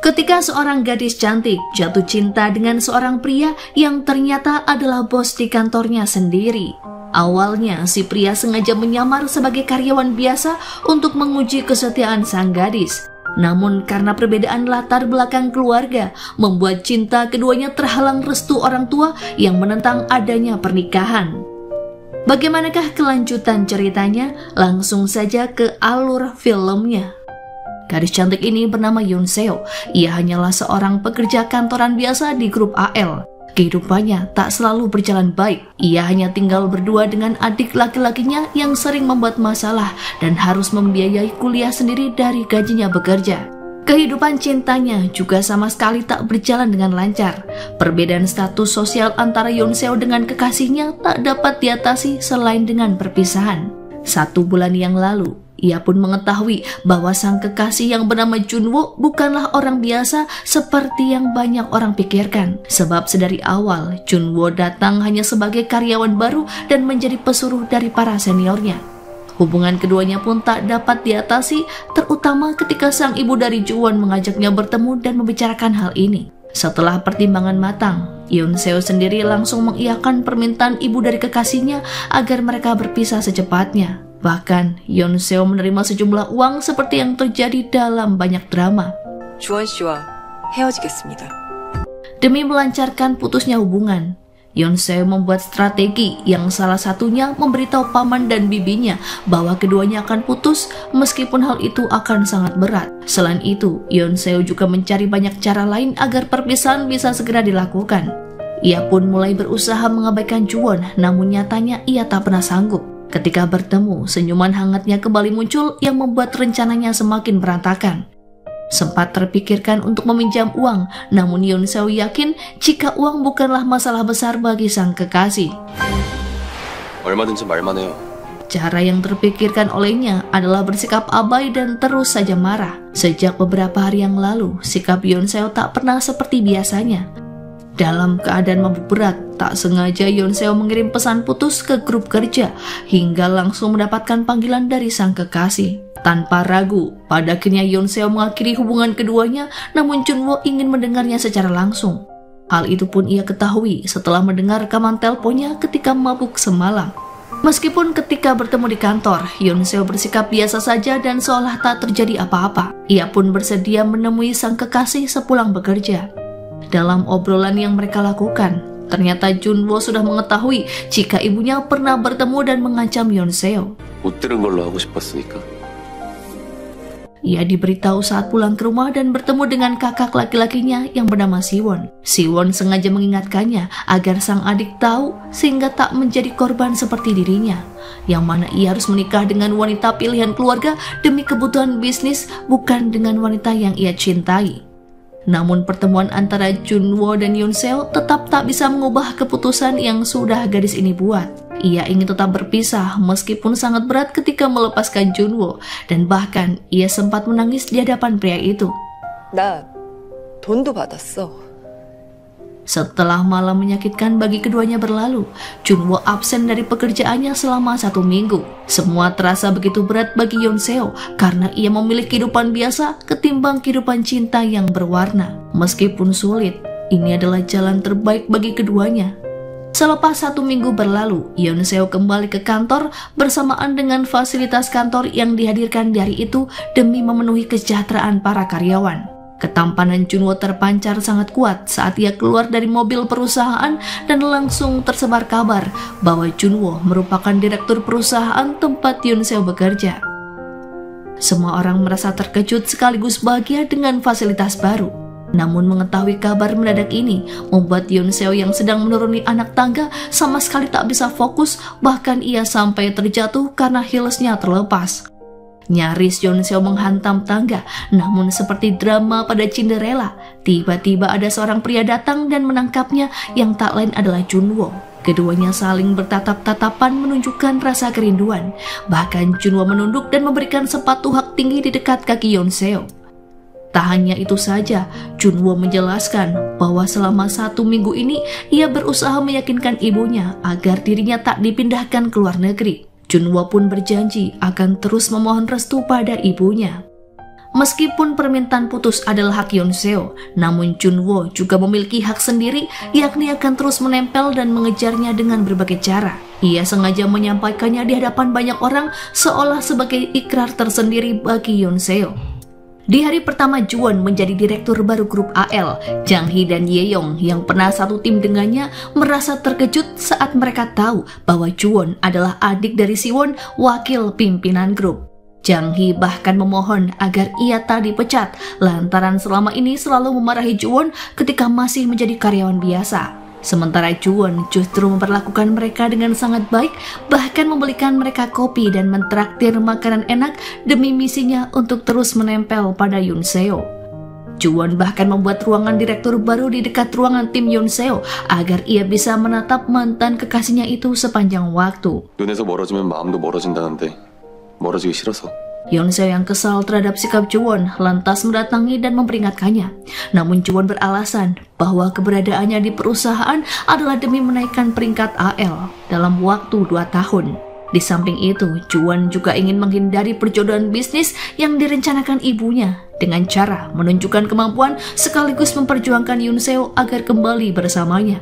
Ketika seorang gadis cantik jatuh cinta dengan seorang pria yang ternyata adalah bos di kantornya sendiri. Awalnya si pria sengaja menyamar sebagai karyawan biasa untuk menguji kesetiaan sang gadis. Namun karena perbedaan latar belakang keluarga, membuat cinta keduanya terhalang restu orang tua yang menentang adanya pernikahan. Bagaimanakah kelanjutan ceritanya? Langsung saja ke alur filmnya. Gadis cantik ini bernama Yoon Seo. Ia hanyalah seorang pekerja kantoran biasa di grup AL. Kehidupannya tak selalu berjalan baik. Ia hanya tinggal berdua dengan adik laki-lakinya yang sering membuat masalah dan harus membiayai kuliah sendiri dari gajinya bekerja. Kehidupan cintanya juga sama sekali tak berjalan dengan lancar. Perbedaan status sosial antara Yoon Seo dengan kekasihnya tak dapat diatasi selain dengan perpisahan. 1 bulan yang lalu, ia pun mengetahui bahwa sang kekasih yang bernama Junwo bukanlah orang biasa seperti yang banyak orang pikirkan. Sebab sedari awal, Junwo datang hanya sebagai karyawan baru dan menjadi pesuruh dari para seniornya. Hubungan keduanya pun tak dapat diatasi, terutama ketika sang ibu dari Juwon mengajaknya bertemu dan membicarakan hal ini. Setelah pertimbangan matang, Yoon Seo sendiri langsung mengiyakan permintaan ibu dari kekasihnya agar mereka berpisah secepatnya. Bahkan, Yoon Seo menerima sejumlah uang seperti yang terjadi dalam banyak drama. 주원 씨와 헤어지겠습니다. Demi melancarkan putusnya hubungan, Yoon Seo membuat strategi yang salah satunya memberitahu paman dan bibinya bahwa keduanya akan putus meskipun hal itu akan sangat berat. Selain itu, Yoon Seo juga mencari banyak cara lain agar perpisahan bisa segera dilakukan. Ia pun mulai berusaha mengabaikan Juwon, namun nyatanya ia tak pernah sanggup. Ketika bertemu, senyuman hangatnya kembali muncul yang membuat rencananya semakin berantakan. Sempat terpikirkan untuk meminjam uang, namun Yoon Seo yakin jika uang bukanlah masalah besar bagi sang kekasih. 얼마든지 말만 해요. Cara yang terpikirkan olehnya adalah bersikap abai dan terus saja marah. Sejak beberapa hari yang lalu, sikap Yoon Seo tak pernah seperti biasanya. Dalam keadaan mabuk berat, tak sengaja Yoon Seo mengirim pesan putus ke grup kerja hingga langsung mendapatkan panggilan dari sang kekasih. Tanpa ragu, pada akhirnya Yoon Seo mengakhiri hubungan keduanya, namun Junwo ingin mendengarnya secara langsung. Hal itu pun ia ketahui setelah mendengar rekaman teleponnya ketika mabuk semalam. Meskipun ketika bertemu di kantor, Yoon Seo bersikap biasa saja dan seolah tak terjadi apa-apa. Ia pun bersedia menemui sang kekasih sepulang bekerja. Dalam obrolan yang mereka lakukan, ternyata Junwo sudah mengetahui jika ibunya pernah bertemu dan mengancam Yoon Seo. 못 들은 걸로 하고 싶었으니까. Ia diberitahu saat pulang ke rumah dan bertemu dengan kakak laki-lakinya yang bernama Siwon. Siwon sengaja mengingatkannya agar sang adik tahu sehingga tak menjadi korban seperti dirinya, yang mana ia harus menikah dengan wanita pilihan keluarga demi kebutuhan bisnis, bukan dengan wanita yang ia cintai. Namun pertemuan antara Junwo dan Yoon Seo tetap tak bisa mengubah keputusan yang sudah gadis ini buat. Ia ingin tetap berpisah meskipun sangat berat ketika melepaskan Junwo, dan bahkan ia sempat menangis di hadapan pria itu. 나 돈도 받았어. Setelah malam menyakitkan bagi keduanya berlalu, Junwo absen dari pekerjaannya selama 1 minggu. Semua terasa begitu berat bagi Yoon Seo karena ia memilih kehidupan biasa ketimbang kehidupan cinta yang berwarna. Meskipun sulit, ini adalah jalan terbaik bagi keduanya. Selepas 1 minggu berlalu, Yoon Seo kembali ke kantor bersamaan dengan fasilitas kantor yang dihadirkan di hari itu demi memenuhi kesejahteraan para karyawan. Ketampanan Junwo terpancar sangat kuat saat ia keluar dari mobil perusahaan dan langsung tersebar kabar bahwa Junwo merupakan direktur perusahaan tempat Yoon Seo bekerja. Semua orang merasa terkejut sekaligus bahagia dengan fasilitas baru. Namun mengetahui kabar mendadak ini membuat Yoon Seo yang sedang menuruni anak tangga sama sekali tak bisa fokus, bahkan ia sampai terjatuh karena heelsnya terlepas. Nyaris Yoon Seo menghantam tangga, namun seperti drama pada Cinderella, tiba-tiba ada seorang pria datang dan menangkapnya yang tak lain adalah Junwo. Keduanya saling bertatap-tatapan menunjukkan rasa kerinduan. Bahkan Junwo menunduk dan memberikan sepatu hak tinggi di dekat kaki Yoon Seo. Tak hanya itu saja, Junwo menjelaskan bahwa selama 1 minggu ini ia berusaha meyakinkan ibunya agar dirinya tak dipindahkan ke luar negeri. Junwo pun berjanji akan terus memohon restu pada ibunya. Meskipun permintaan putus adalah hak Yoon Seo, namun Junwo juga memiliki hak sendiri, yakni akan terus menempel dan mengejarnya dengan berbagai cara. Ia sengaja menyampaikannya di hadapan banyak orang seolah sebagai ikrar tersendiri bagi Yoon Seo. Di hari pertama Juwon menjadi direktur baru grup AL, Jang Hee dan Ye-yong yang pernah satu tim dengannya merasa terkejut saat mereka tahu bahwa Juwon adalah adik dari Siwon, wakil pimpinan grup. Jang Hee bahkan memohon agar ia tak dipecat lantaran selama ini selalu memarahi Juwon ketika masih menjadi karyawan biasa. Sementara Juwon justru memperlakukan mereka dengan sangat baik, bahkan membelikan mereka kopi dan mentraktir makanan enak demi misinya untuk terus menempel pada Yoon Seo. Juwon bahkan membuat ruangan direktur baru di dekat ruangan tim Yoon Seo agar ia bisa menatap mantan kekasihnya itu sepanjang waktu. 눈에서 멀어지면 마음도 멀어진다는데 멀어지기 싫어서. Yoon Seo yang kesal terhadap sikap Juwon lantas mendatangi dan memperingatkannya. Namun Juwon beralasan bahwa keberadaannya di perusahaan adalah demi menaikkan peringkat AL dalam waktu 2 tahun. Di samping itu, Juwon juga ingin menghindari perjodohan bisnis yang direncanakan ibunya dengan cara menunjukkan kemampuan sekaligus memperjuangkan Yoon Seo agar kembali bersamanya.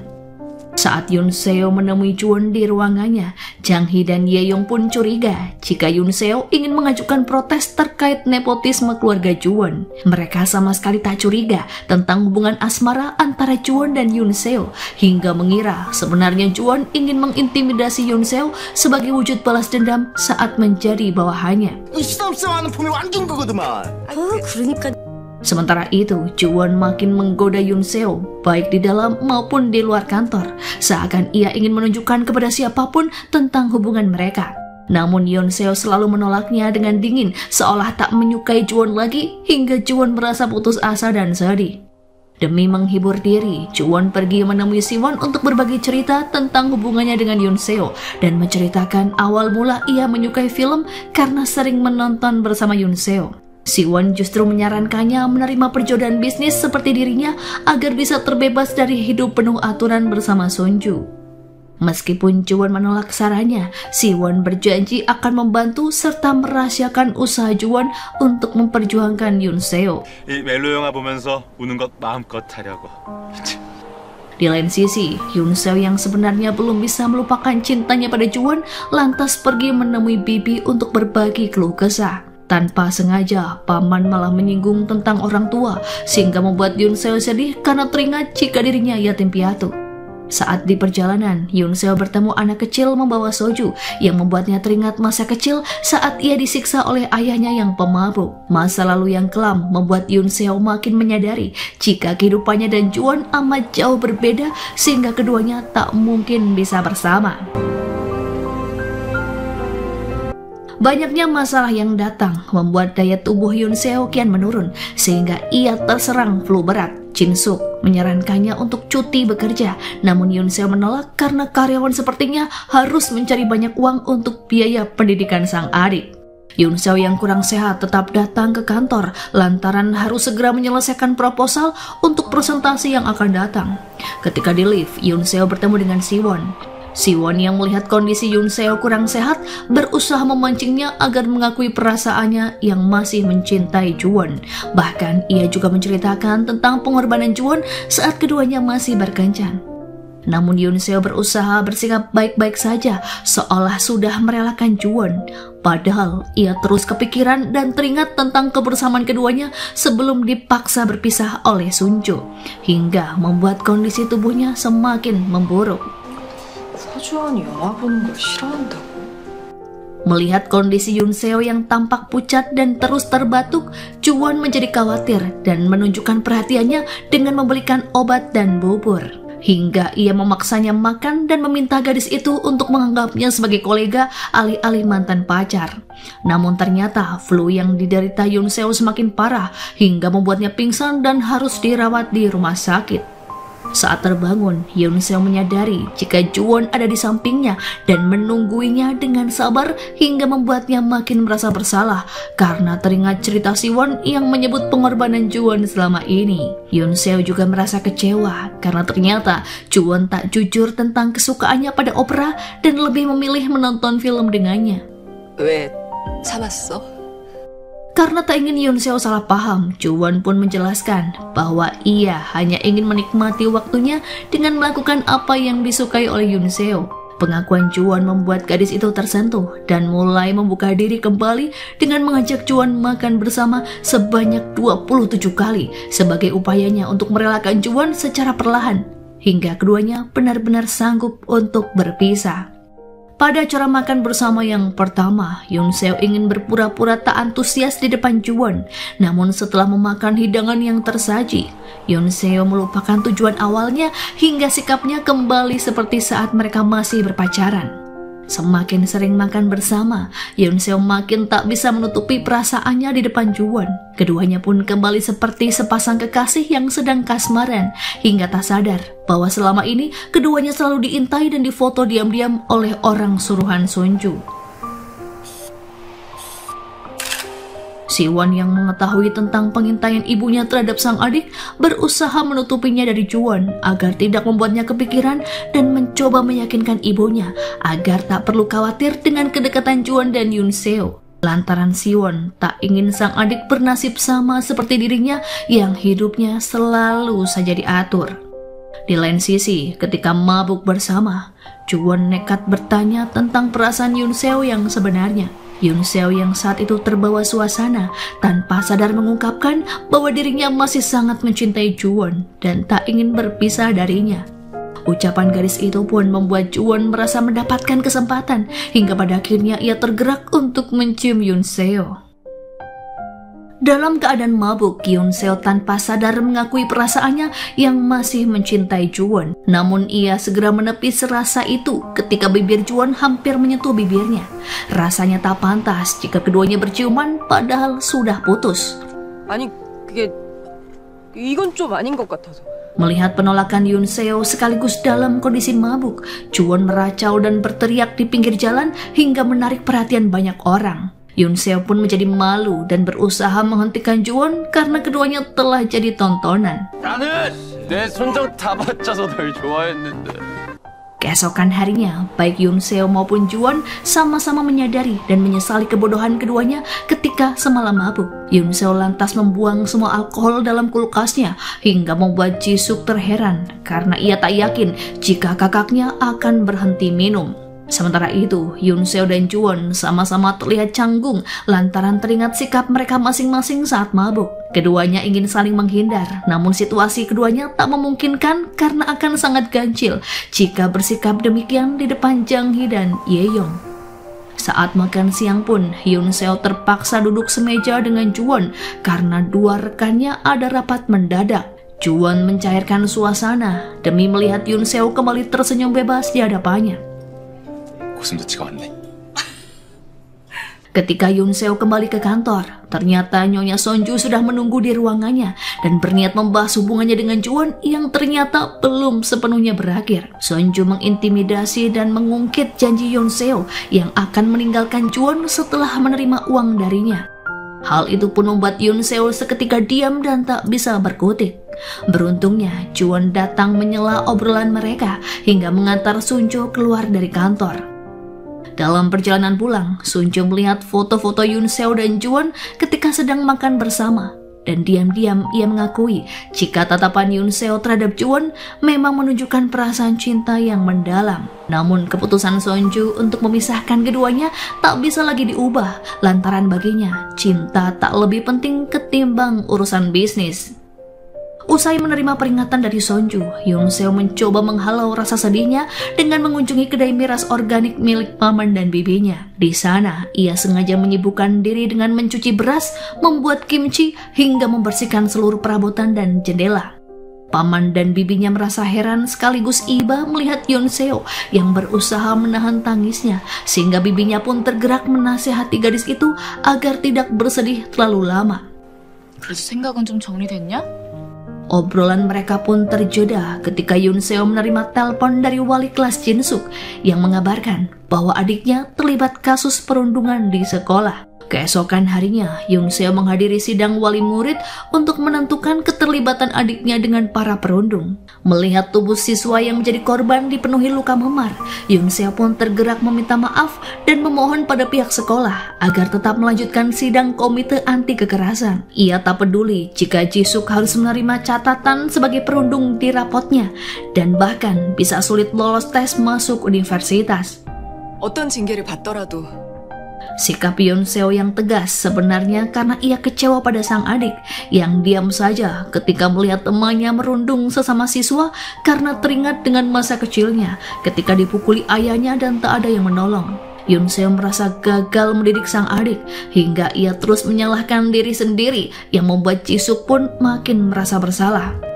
Saat Yoon Seo menemui Juwon di ruangannya, Jang Hee dan Ye-yong pun curiga jika Yoon Seo ingin mengajukan protes terkait nepotisme keluarga Juwon. Mereka sama sekali tak curiga tentang hubungan asmara antara Juwon dan Yoon Seo, hingga mengira sebenarnya Juwon ingin mengintimidasi Yoon Seo sebagai wujud balas dendam saat menjadi bawahannya. 시덥시dob하는 폼이 완전 그거더만. 그러니까 Sementara itu, Juwon makin menggoda Yoon Seo, baik di dalam maupun di luar kantor, seakan ia ingin menunjukkan kepada siapapun tentang hubungan mereka. Namun Yoon Seo selalu menolaknya dengan dingin, seolah tak menyukai Juwon lagi, hingga Juwon merasa putus asa dan sedih. Demi menghibur diri, Juwon pergi menemui Siwon untuk berbagi cerita tentang hubungannya dengan Yoon Seo dan menceritakan awal mula ia menyukai film karena sering menonton bersama Yoon Seo. Siwon justru menyarankannya menerima perjodohan bisnis seperti dirinya agar bisa terbebas dari hidup penuh aturan bersama Sunju. Meskipun Juwon menolak sarannya, Siwon berjanji akan membantu serta merahasiakan usaha Juwon untuk memperjuangkan Yoon Seo. 이 멜로 영화 보면서 우는 것 마음껏 하려고. Di lain sisi, Yoon Seo yang sebenarnya belum bisa melupakan cintanya pada Juwon lantas pergi menemui bibi untuk berbagi keluh kesah. Tanpa sengaja, paman malah menyinggung tentang orang tua, sehingga membuat Yoon Seo sedih karena teringat jika dirinya yatim piatu. Saat di perjalanan, Yoon Seo bertemu anak kecil membawa soju, yang membuatnya teringat masa kecil saat ia disiksa oleh ayahnya yang pemabuk. Masa lalu yang kelam membuat Yoon Seo makin menyadari jika kehidupannya dan Juwon amat jauh berbeda, sehingga keduanya tak mungkin bisa bersama. Banyaknya masalah yang datang membuat daya tubuh Yoon Seo kian menurun sehingga ia terserang flu berat. Jin Suk menyarankannya untuk cuti bekerja, namun Yoon Seo menolak karena karyawan sepertinya harus mencari banyak uang untuk biaya pendidikan sang adik. Yoon Seo yang kurang sehat tetap datang ke kantor lantaran harus segera menyelesaikan proposal untuk presentasi yang akan datang. Ketika di lift, Yoon Seo bertemu dengan Siwon. Siwon yang melihat kondisi Yoon Seo kurang sehat berusaha memancingnya agar mengakui perasaannya yang masih mencintai Juwon. Bahkan ia juga menceritakan tentang pengorbanan Juwon saat keduanya masih berkencan. Namun Yoon Seo berusaha bersikap baik-baik saja seolah sudah merelakan Juwon. Padahal ia terus kepikiran dan teringat tentang kebersamaan keduanya sebelum dipaksa berpisah oleh Sunju, hingga membuat kondisi tubuhnya semakin memburuk. 서주환이 영화 보는 걸 싫어한다고? Melihat kondisi Yoon Seo yang tampak pucat dan terus terbatuk, Juwon menjadi khawatir dan menunjukkan perhatiannya dengan membelikan obat dan bubur. Hingga ia memaksanya makan dan meminta gadis itu untuk menganggapnya sebagai kolega alih-alih mantan pacar. Namun ternyata flu yang diderita Yoon Seo semakin parah hingga membuatnya pingsan dan harus dirawat di rumah sakit. Saat terbangun, Yoon Seo menyadari jika Juwon ada di sampingnya dan menungguinya dengan sabar hingga membuatnya makin merasa bersalah karena teringat cerita Siwon yang menyebut pengorbanan Juwon selama ini. Yoon Seo juga merasa kecewa karena ternyata Juwon tak jujur tentang kesukaannya pada opera dan lebih memilih menonton film dengannya. 왜 참았어? Karena tak ingin Yoon Seo salah paham, Juwon pun menjelaskan bahwa ia hanya ingin menikmati waktunya dengan melakukan apa yang disukai oleh Yoon Seo. Pengakuan Juwon membuat gadis itu tersentuh dan mulai membuka diri kembali dengan mengajak Juwon makan bersama sebanyak 27 kali sebagai upayanya untuk merelakan Juwon secara perlahan hingga keduanya benar-benar sanggup untuk berpisah. Pada acara makan bersama yang pertama, Yoon Seo ingin berpura-pura tak antusias di depan Juwon. Namun setelah memakan hidangan yang tersaji, Yoon Seo melupakan tujuan awalnya hingga sikapnya kembali seperti saat mereka masih berpacaran. Semakin sering makan bersama, Yoon Seo makin tak bisa menutupi perasaannya di depan Juwon. Keduanya pun kembali seperti sepasang kekasih yang sedang kasmaran hingga tak sadar bahwa selama ini keduanya selalu diintai dan difoto diam-diam oleh orang suruhan Sonju. Siwon yang mengetahui tentang pengintaian ibunya terhadap sang adik berusaha menutupinya dari Juwon agar tidak membuatnya kepikiran dan mencoba meyakinkan ibunya agar tak perlu khawatir dengan kedekatan Juwon dan Yoon Seo. Lantaran Siwon tak ingin sang adik bernasib sama seperti dirinya yang hidupnya selalu saja diatur. Di lain sisi, ketika mabuk bersama, Juwon nekat bertanya tentang perasaan Yoon Seo yang sebenarnya. Yoon Seo yang saat itu terbawa suasana tanpa sadar mengungkapkan bahwa dirinya masih sangat mencintai Juwon dan tak ingin berpisah darinya. Ucapan gadis itu pun membuat Juwon merasa mendapatkan kesempatan hingga pada akhirnya ia tergerak untuk mencium Yoon Seo. Dalam keadaan mabuk, Yoon Seo tanpa sadar mengakui perasaannya yang masih mencintai Juwon. Namun ia segera menepis rasa itu ketika bibir Juwon hampir menyentuh bibirnya. Rasanya tak pantas jika keduanya berciuman padahal sudah putus. 아니 그게 이건 좀 아닌 것 같아서. Melihat penolakan Yoon Seo sekaligus dalam kondisi mabuk, Juwon meracau dan berteriak di pinggir jalan hingga menarik perhatian banyak orang. Yoon Seo pun menjadi malu dan berusaha menghentikan Juwon karena keduanya telah jadi tontonan. 나는 내 손정 다 받쳐서 널 좋아했는데. Keesokan harinya, baik Yoon Seo maupun Juwon sama-sama menyadari dan menyesali kebodohan keduanya ketika semalam mabuk. Yoon Seo lantas membuang semua alkohol dalam kulkasnya hingga membuat Jisuk terheran karena ia tak yakin jika kakaknya akan berhenti minum. Sementara itu, Yoon Seo dan Juwon sama-sama terlihat canggung lantaran teringat sikap mereka masing-masing saat mabuk. Keduanya ingin saling menghindar, namun situasi keduanya tak memungkinkan karena akan sangat ganjil jika bersikap demikian di depan Jang Hee dan Ye-young. Saat makan siang pun, Yoon Seo terpaksa duduk semeja dengan Juwon karena dua rekannya ada rapat mendadak. Juwon mencairkan suasana demi melihat Yoon Seo kembali tersenyum bebas di hadapannya. 고슴도치가 왔네. Ketika Yoon Seo kembali ke kantor, ternyata Nyonya Sonju sudah menunggu di ruangannya dan berniat membahas hubungannya dengan Juwon yang ternyata belum sepenuhnya berakhir. Sonju mengintimidasi dan mengungkit janji Yoon Seo yang akan meninggalkan Juwon setelah menerima uang darinya. Hal itu pun membuat Yoon Seo seketika diam dan tak bisa berkutik. Beruntungnya, Juwon datang menyela obrolan mereka hingga mengantar Sunjo keluar dari kantor. Dalam perjalanan pulang, Sunjo melihat foto-foto Yoon Seo dan Juwon ketika sedang makan bersama. Dan diam-diam ia mengakui jika tatapan Yoon Seo terhadap Juwon memang menunjukkan perasaan cinta yang mendalam. Namun keputusan Sonju untuk memisahkan keduanya tak bisa lagi diubah lantaran baginya cinta tak lebih penting ketimbang urusan bisnis. Usai menerima peringatan dari Sonju, Yoon Seo mencoba menghalau rasa sedihnya dengan mengunjungi kedai miras organik milik paman dan bibinya. Di sana, ia sengaja menyibukkan diri dengan mencuci beras, membuat kimchi, hingga membersihkan seluruh perabotan dan jendela. Paman dan bibinya merasa heran sekaligus iba melihat Yoon Seo yang berusaha menahan tangisnya, sehingga bibinya pun tergerak menasihati gadis itu agar tidak bersedih terlalu lama. 그래서 생각은 좀 정리됐냐? Obrolan mereka pun terjeda ketika Yoon Seo menerima telepon dari wali kelas Jin Suk yang mengabarkan bahwa adiknya terlibat kasus perundungan di sekolah. Keesokan harinya, Yoon Seo menghadiri sidang wali murid untuk menentukan keterlibatan adiknya dengan para perundung. Melihat tubuh siswa yang menjadi korban dipenuhi luka memar, Yoon Seo pun tergerak meminta maaf dan memohon pada pihak sekolah agar tetap melanjutkan sidang komite anti kekerasan. Ia tak peduli jika Jisuk harus menerima catatan sebagai perundung di rapotnya dan bahkan bisa sulit lolos tes masuk universitas. 어떤 징계를 받더라도 Sikap Yoon Seo yang tegas sebenarnya karena ia kecewa pada sang adik yang diam saja ketika melihat temannya merundung sesama siswa karena teringat dengan masa kecilnya ketika dipukuli ayahnya dan tak ada yang menolong. Yoon Seo merasa gagal mendidik sang adik hingga ia terus menyalahkan diri sendiri yang membuat Jisuk pun makin merasa bersalah.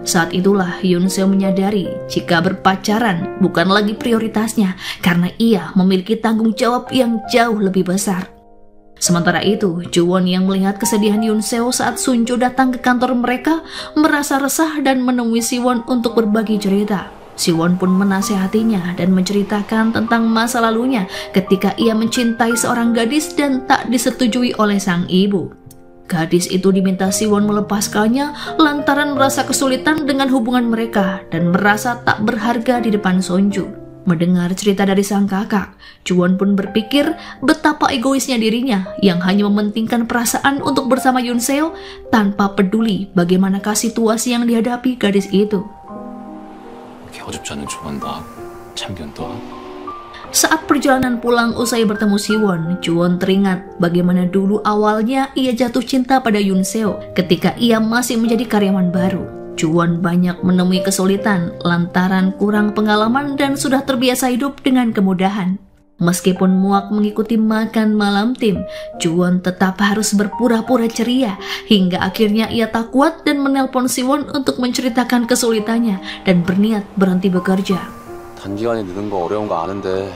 Saat itulah Yoon Seo menyadari jika berpacaran bukan lagi prioritasnya karena ia memiliki tanggung jawab yang jauh lebih besar. Sementara itu, Juwon yang melihat kesedihan Yoon Seo saat Sunjo datang ke kantor mereka merasa resah dan menemui Siwon untuk berbagi cerita. Siwon pun menasehatinya dan menceritakan tentang masa lalunya ketika ia mencintai seorang gadis dan tak disetujui oleh sang ibu. Gadis itu diminta Siwon melepaskannya lantaran merasa kesulitan dengan hubungan mereka dan merasa tak berharga di depan Sonju. Mendengar cerita dari sang kakak, Juwon pun berpikir betapa egoisnya dirinya yang hanya mementingkan perasaan untuk bersama Yoon Seo tanpa peduli bagaimanakah situasi yang dihadapi gadis itu. Saat perjalanan pulang usai bertemu Siwon, Juwon teringat bagaimana dulu awalnya ia jatuh cinta pada Yoon Seo ketika ia masih menjadi karyawan baru. Juwon banyak menemui kesulitan lantaran kurang pengalaman dan sudah terbiasa hidup dengan kemudahan. Meskipun muak mengikuti makan malam tim, Juwon tetap harus berpura-pura ceria hingga akhirnya ia tak kuat dan menelpon Siwon untuk menceritakan kesulitannya dan berniat berhenti bekerja. 단기간에 느는 거 어려운 거 아는데.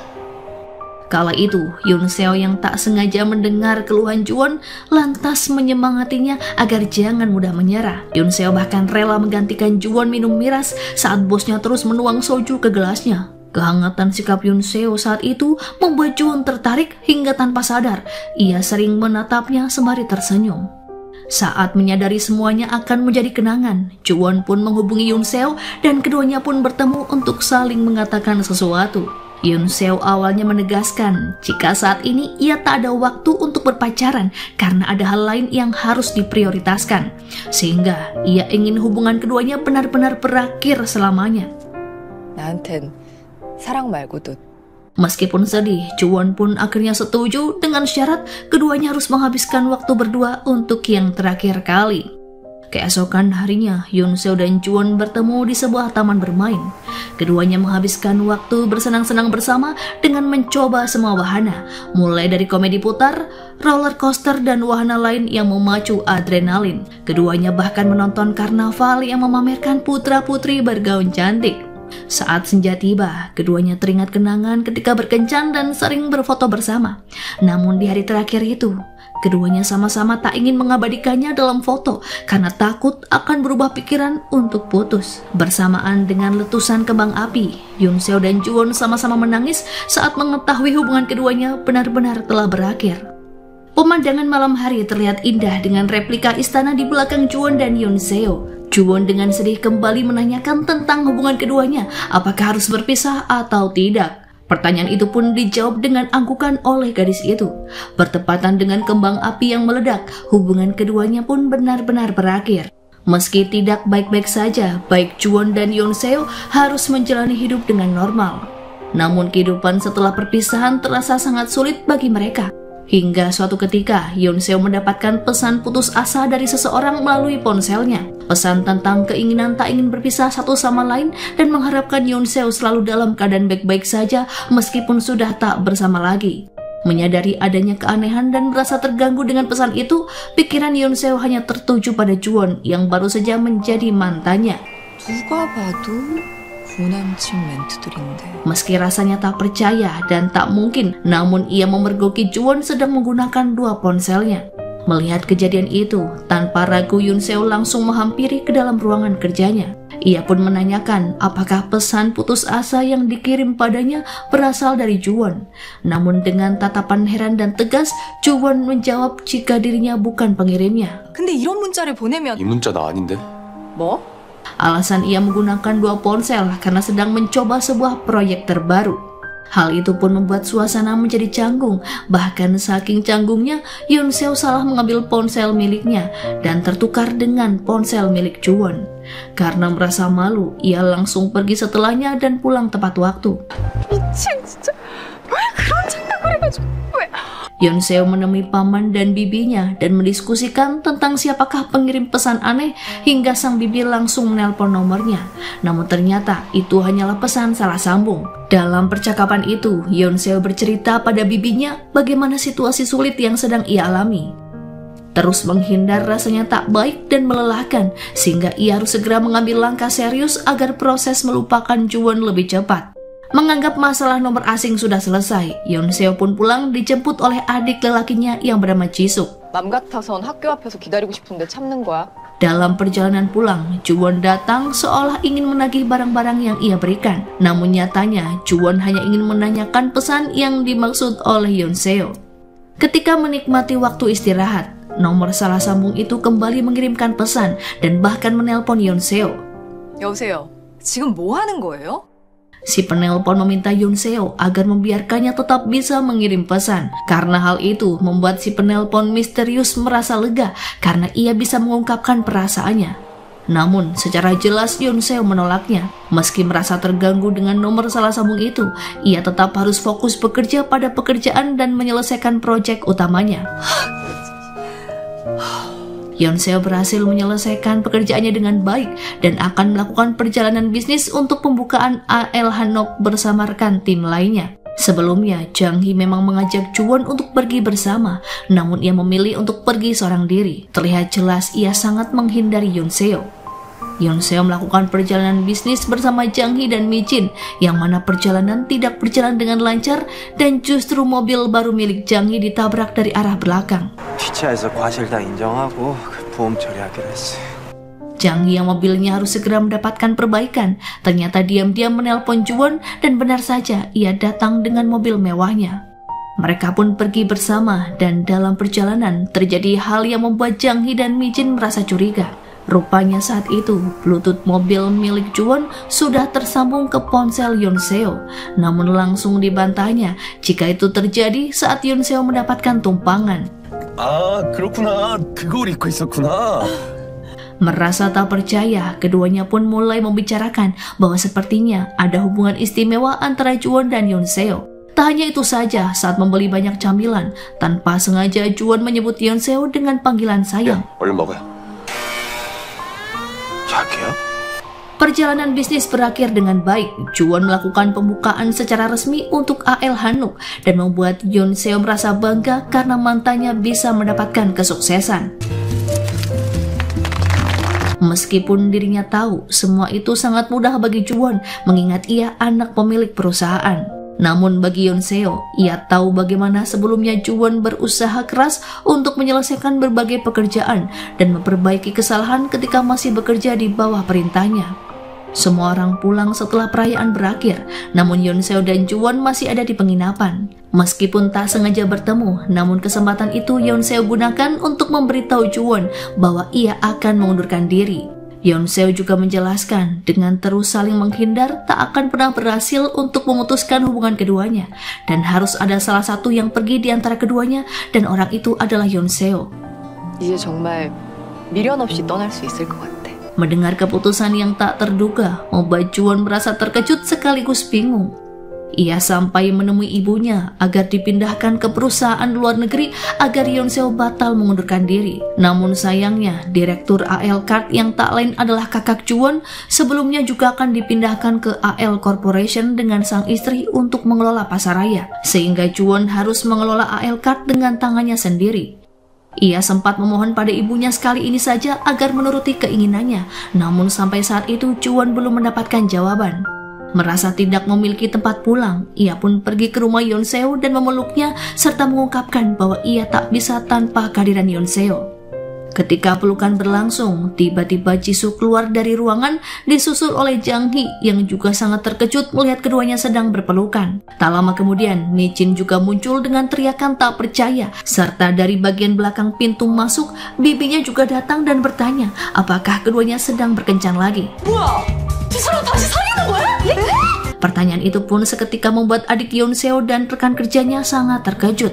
Kala itu, Yoon Seo yang tak sengaja mendengar keluhan Juwon lantas menyemangatinya agar jangan mudah menyerah. Yoon Seo bahkan rela menggantikan Juwon minum miras saat bosnya terus menuang soju ke gelasnya. Kehangatan sikap Yoon Seo saat itu membuat Juwon tertarik hingga tanpa sadar ia sering menatapnya sembari tersenyum. Saat menyadari semuanya akan menjadi kenangan, Juwon pun menghubungi Yoon Seo dan keduanya pun bertemu untuk saling mengatakan sesuatu. Yoon Seo awalnya menegaskan jika saat ini ia tak ada waktu untuk berpacaran karena ada hal lain yang harus diprioritaskan, sehingga ia ingin hubungan keduanya benar-benar berakhir selamanya. 나한텐 사랑 말고도 Meskipun sedih, Juwon pun akhirnya setuju dengan syarat keduanya harus menghabiskan waktu berdua untuk yang terakhir kali. Keesokan harinya, Yoon Seo dan Juwon bertemu di sebuah taman bermain. Keduanya menghabiskan waktu bersenang-senang bersama dengan mencoba semua wahana, mulai dari komedi putar, roller coaster, dan wahana lain yang memacu adrenalin. Keduanya bahkan menonton karnaval yang memamerkan putra-putri bergaun cantik. Saat senja tiba, keduanya teringat kenangan ketika berkencan dan sering berfoto bersama. Namun di hari terakhir itu, keduanya sama-sama tak ingin mengabadikannya dalam foto karena takut akan berubah pikiran untuk putus. Bersamaan dengan letusan kembang api, Yoon Seo dan Juwon sama-sama menangis saat mengetahui hubungan keduanya benar-benar telah berakhir. Pemandangan malam hari terlihat indah dengan replika istana di belakang Juwon dan Yoon Seo. Juwon dengan sedih kembali menanyakan tentang hubungan keduanya, apakah harus berpisah atau tidak. Pertanyaan itu pun dijawab dengan anggukan oleh gadis itu. Bertepatan dengan kembang api yang meledak, hubungan keduanya pun benar-benar berakhir. Meski tidak baik-baik saja, baik Juwon dan Yoon Seo harus menjalani hidup dengan normal. Namun kehidupan setelah perpisahan terasa sangat sulit bagi mereka. Hingga suatu ketika, Yoon Seo mendapatkan pesan putus asa dari seseorang melalui ponselnya. Pesan tentang keinginan tak ingin berpisah satu sama lain dan mengharapkan Yoon Seo selalu dalam keadaan baik-baik saja meskipun sudah tak bersama lagi. Menyadari adanya keanehan dan merasa terganggu dengan pesan itu, pikiran Yoon Seo hanya tertuju pada Juwon yang baru saja menjadi mantannya. 누가 봐도 고난친 멘트들인데. Meski rasanya tak percaya dan tak mungkin, namun ia memergoki Juwon sedang menggunakan dua ponselnya. Melihat kejadian itu, tanpa ragu Yoon Seo langsung menghampiri ke dalam ruangan kerjanya. Ia pun menanyakan apakah pesan putus asa yang dikirim padanya berasal dari Juwon. Namun dengan tatapan heran dan tegas, Juwon menjawab jika dirinya bukan pengirimnya. 근데 이런 문자를 보내면 이 문자 나 아닌데? 뭐? Alasan ia menggunakan 2 ponsel karena sedang mencoba sebuah proyek terbaru. Hal itu pun membuat suasana menjadi canggung. Bahkan saking canggungnya, Yoon Seo salah mengambil ponsel miliknya dan tertukar dengan ponsel milik Juwon. Karena merasa malu, ia langsung pergi setelahnya dan pulang tepat waktu. 미친 진짜. 왜 그런 착각을 해가지고 왜? Yoon Seo menemui paman dan bibinya dan mendiskusikan tentang siapakah pengirim pesan aneh hingga sang bibi langsung menelpon nomornya. Namun ternyata itu hanyalah pesan salah sambung. Dalam percakapan itu, Yoon Seo bercerita pada bibinya bagaimana situasi sulit yang sedang ia alami. Terus menghindar rasanya tak baik dan melelahkan, sehingga ia harus segera mengambil langkah serius agar proses melupakan Juwon lebih cepat. Menganggap masalah nomor asing sudah selesai, Yoon Seo pun pulang dijemput oleh adik lelakinya yang bernama Jisuk. 맘 같아선 학교 앞에서 기다리고 싶은데 참는 거야. Dalam perjalanan pulang, Juwon datang seolah ingin menagih barang-barang yang ia berikan. Namun nyatanya, Juwon hanya ingin menanyakan pesan yang dimaksud oleh Yoon Seo. Ketika menikmati waktu istirahat, nomor salah sambung itu kembali mengirimkan pesan dan bahkan menelpon Yoon Seo. 여보세요. 지금 뭐 하는 거예요? Si penelpon meminta Yoon Seo agar membiarkannya tetap bisa mengirim pesan. Karena hal itu membuat si penelpon misterius merasa lega karena ia bisa mengungkapkan perasaannya. Namun secara jelas Yoon Seo menolaknya. Meski merasa terganggu dengan nomor salah sambung itu, ia tetap harus fokus bekerja pada pekerjaan dan menyelesaikan proyek utamanya. Yoon Seo berhasil menyelesaikan pekerjaannya dengan baik dan akan melakukan perjalanan bisnis untuk pembukaan AL Hanok bersama rekan tim lainnya. Sebelumnya, Jang Hee memang mengajak Juwon untuk pergi bersama, namun ia memilih untuk pergi seorang diri. Terlihat jelas ia sangat menghindari Yoon Seo. Yoon Seo melakukan perjalanan bisnis bersama Jang Hee dan Mi Jin, yang mana perjalanan tidak berjalan dengan lancar dan justru mobil baru milik Jang Hee ditabrak dari arah belakang. 피차에서 과실 다 인정하고 보험 처리하기로 했어. Jang Hee yang mobilnya harus segera mendapatkan perbaikan, ternyata diam-diam menelpon Juwon dan benar saja ia datang dengan mobil mewahnya. Mereka pun pergi bersama dan dalam perjalanan terjadi hal yang membuat Jang Hee dan Mi Jin merasa curiga. Rupanya saat itu, Bluetooth mobil milik Juwon sudah tersambung ke ponsel Yoon Seo. Namun langsung dibantahnya jika itu terjadi saat Yoon Seo mendapatkan tumpangan. 아, 그렇구나. 그걸 잊고 있었구나. Merasa tak percaya, keduanya pun mulai membicarakan bahwa sepertinya ada hubungan istimewa antara Juwon dan Yoon Seo. Tak hanya itu saja, saat membeli banyak camilan, tanpa sengaja Juwon menyebut Yoon Seo dengan panggilan sayang. 얼른 먹어요. 자기야? Perjalanan bisnis berakhir dengan baik. Juwon melakukan pembukaan secara resmi untuk AL Hanok dan membuat Yoon Seo merasa bangga karena mantannya bisa mendapatkan kesuksesan. Meskipun dirinya tahu semua itu sangat mudah bagi Juwon mengingat ia anak pemilik perusahaan. Namun bagi Yoon Seo, ia tahu bagaimana sebelumnya Juwon berusaha keras untuk menyelesaikan berbagai pekerjaan dan memperbaiki kesalahan ketika masih bekerja di bawah perintahnya. Semua orang pulang setelah perayaan berakhir, namun Yoon Seo dan Juwon masih ada di penginapan. Meskipun tak sengaja bertemu, namun kesempatan itu Yoon Seo gunakan untuk memberitahu Juwon bahwa ia akan mengundurkan diri. Yoon Seo juga menjelaskan dengan terus saling menghindar tak akan pernah berhasil untuk memutuskan hubungan keduanya dan harus ada salah satu yang pergi di antara keduanya dan orang itu adalah Yoon Seo. 이제 정말 미련 없이 떠날 수 있을 것 같아. Mendengar keputusan yang tak terduga membuat Juwon merasa terkejut sekaligus bingung. Ia sampai menemui ibunya agar dipindahkan ke perusahaan luar negeri agar Yoon Seo batal mengundurkan diri. Namun sayangnya, direktur AL Card yang tak lain adalah kakak Juwon sebelumnya juga akan dipindahkan ke AL Corporation dengan sang istri untuk mengelola pasaraya, sehingga Juwon harus mengelola AL Card dengan tangannya sendiri. Ia sempat memohon pada ibunya sekali ini saja agar menuruti keinginannya, namun sampai saat itu Juwon belum mendapatkan jawaban. Merasa tidak memiliki tempat pulang, ia pun pergi ke rumah Yoon Seo dan memeluknya serta mengungkapkan bahwa ia tak bisa tanpa kehadiran Yoon Seo. Ketika pelukan berlangsung, tiba-tiba Jisoo keluar dari ruangan disusul oleh Jang Hee yang juga sangat terkejut melihat keduanya sedang berpelukan. Tak lama kemudian, Mi Jin juga muncul dengan teriakan tak percaya, serta dari bagian belakang pintu masuk, bibinya juga datang dan bertanya apakah keduanya sedang berkencan lagi. Pertanyaan itu pun seketika membuat adik Yeonseo dan rekan kerjanya sangat terkejut.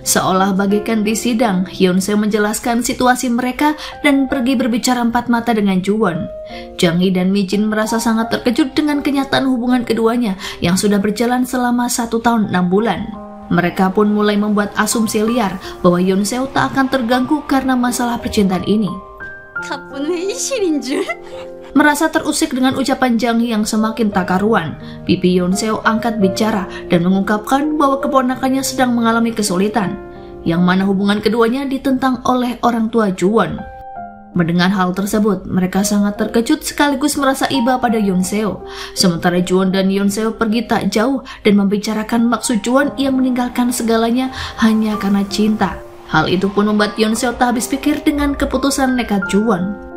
Seolah bagaikan di sidang, Yeonseo menjelaskan situasi mereka dan pergi berbicara empat mata dengan Juwon. Jang Hee dan Mi Jin merasa sangat terkejut dengan kenyataan hubungan keduanya yang sudah berjalan selama 1 tahun 6 bulan. Mereka pun mulai membuat asumsi liar bahwa Yeonseo tak akan terganggu karena masalah percintaan ini. Merasa terusik dengan ucapan Jang Hee yang semakin tak karuan, pipi Yeonseo angkat bicara dan mengungkapkan bahwa keponakannya sedang mengalami kesulitan, yang mana hubungan keduanya ditentang oleh orang tua Juwon. Mendengar hal tersebut, mereka sangat terkejut sekaligus merasa iba pada Yeonseo. Sementara Juwon dan Yeonseo pergi tak jauh dan membicarakan maksud Juwon yang meninggalkan segalanya hanya karena cinta. Hal itu pun membuat Yeonseo tak habis pikir dengan keputusan nekat Juwon.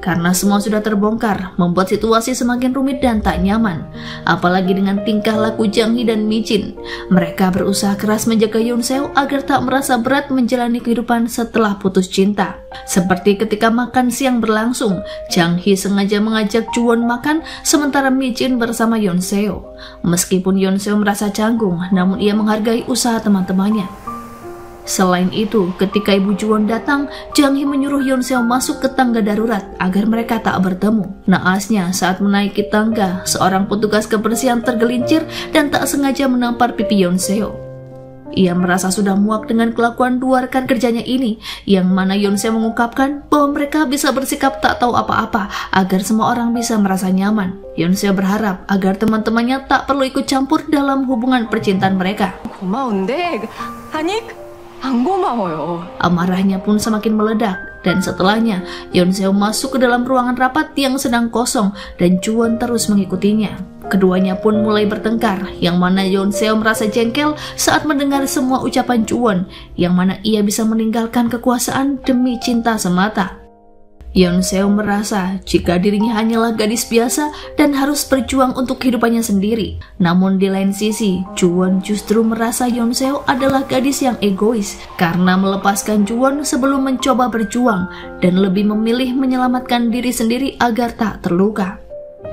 Karena semua sudah terbongkar, membuat situasi semakin rumit dan tak nyaman. Apalagi dengan tingkah laku Jang Hee dan Mi Jin. Mereka berusaha keras menjaga Yeonseo agar tak merasa berat menjalani kehidupan setelah putus cinta. Seperti ketika makan siang berlangsung, Jang Hee sengaja mengajak Juwon makan, sementara Mi Jin bersama Yeonseo. Meskipun Yeonseo merasa canggung, namun ia menghargai usaha teman-temannya. Selain itu, ketika ibu Juwon datang, Jang Hee menyuruh Yeonseo masuk ke tangga darurat agar mereka tak bertemu. Naasnya, saat menaiki tangga, seorang petugas kebersihan tergelincir dan tak sengaja menampar pipi Yeonseo. Ia merasa sudah muak dengan kelakuan dua rekan kerjanya ini, yang mana Yeonseo mengungkapkan bahwa mereka bisa bersikap tak tahu apa-apa agar semua orang bisa merasa nyaman. Yeonseo berharap agar teman-temannya tak perlu ikut campur dalam hubungan percintaan mereka. 고마운데 아니 안 고마워요. Amarahnya pun semakin meledak, dan setelahnya Yeonseo masuk ke dalam ruangan rapat yang sedang kosong dan Juwon terus mengikutinya. Keduanya pun mulai bertengkar, yang mana Yeonseo merasa jengkel saat mendengar semua ucapan Juwon, yang mana ia bisa meninggalkan kekuasaan demi cinta semata. Yeonseo merasa jika dirinya hanyalah gadis biasa dan harus berjuang untuk kehidupannya sendiri. Namun di lain sisi, Juwon justru merasa Yeonseo adalah gadis yang egois karena melepaskan Juwon sebelum mencoba berjuang dan lebih memilih menyelamatkan diri sendiri agar tak terluka.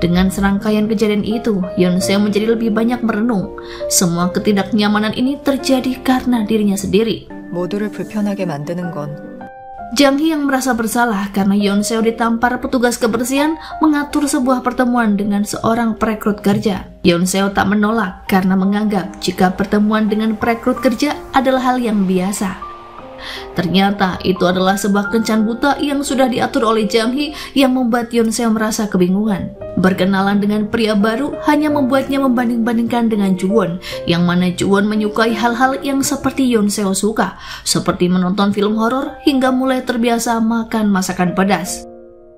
Dengan serangkaian kejadian itu, Yeonseo menjadi lebih banyak merenung. Semua ketidaknyamanan ini terjadi karena dirinya sendiri. 모두를 불편하게 만드는 건 Jang Hee yang merasa bersalah karena Yeonseo ditampar petugas kebersihan mengatur sebuah pertemuan dengan seorang perekrut kerja. Yeonseo tak menolak karena menganggap jika pertemuan dengan perekrut kerja adalah hal yang biasa. Ternyata itu adalah sebuah kencan buta yang sudah diatur oleh Jang Hee yang membuat Yeonseo merasa kebingungan. Berkenalan dengan pria baru hanya membuatnya membanding-bandingkan dengan Juwon, yang mana Juwon menyukai hal-hal yang seperti Yeonseo suka, seperti menonton film horor hingga mulai terbiasa makan masakan pedas.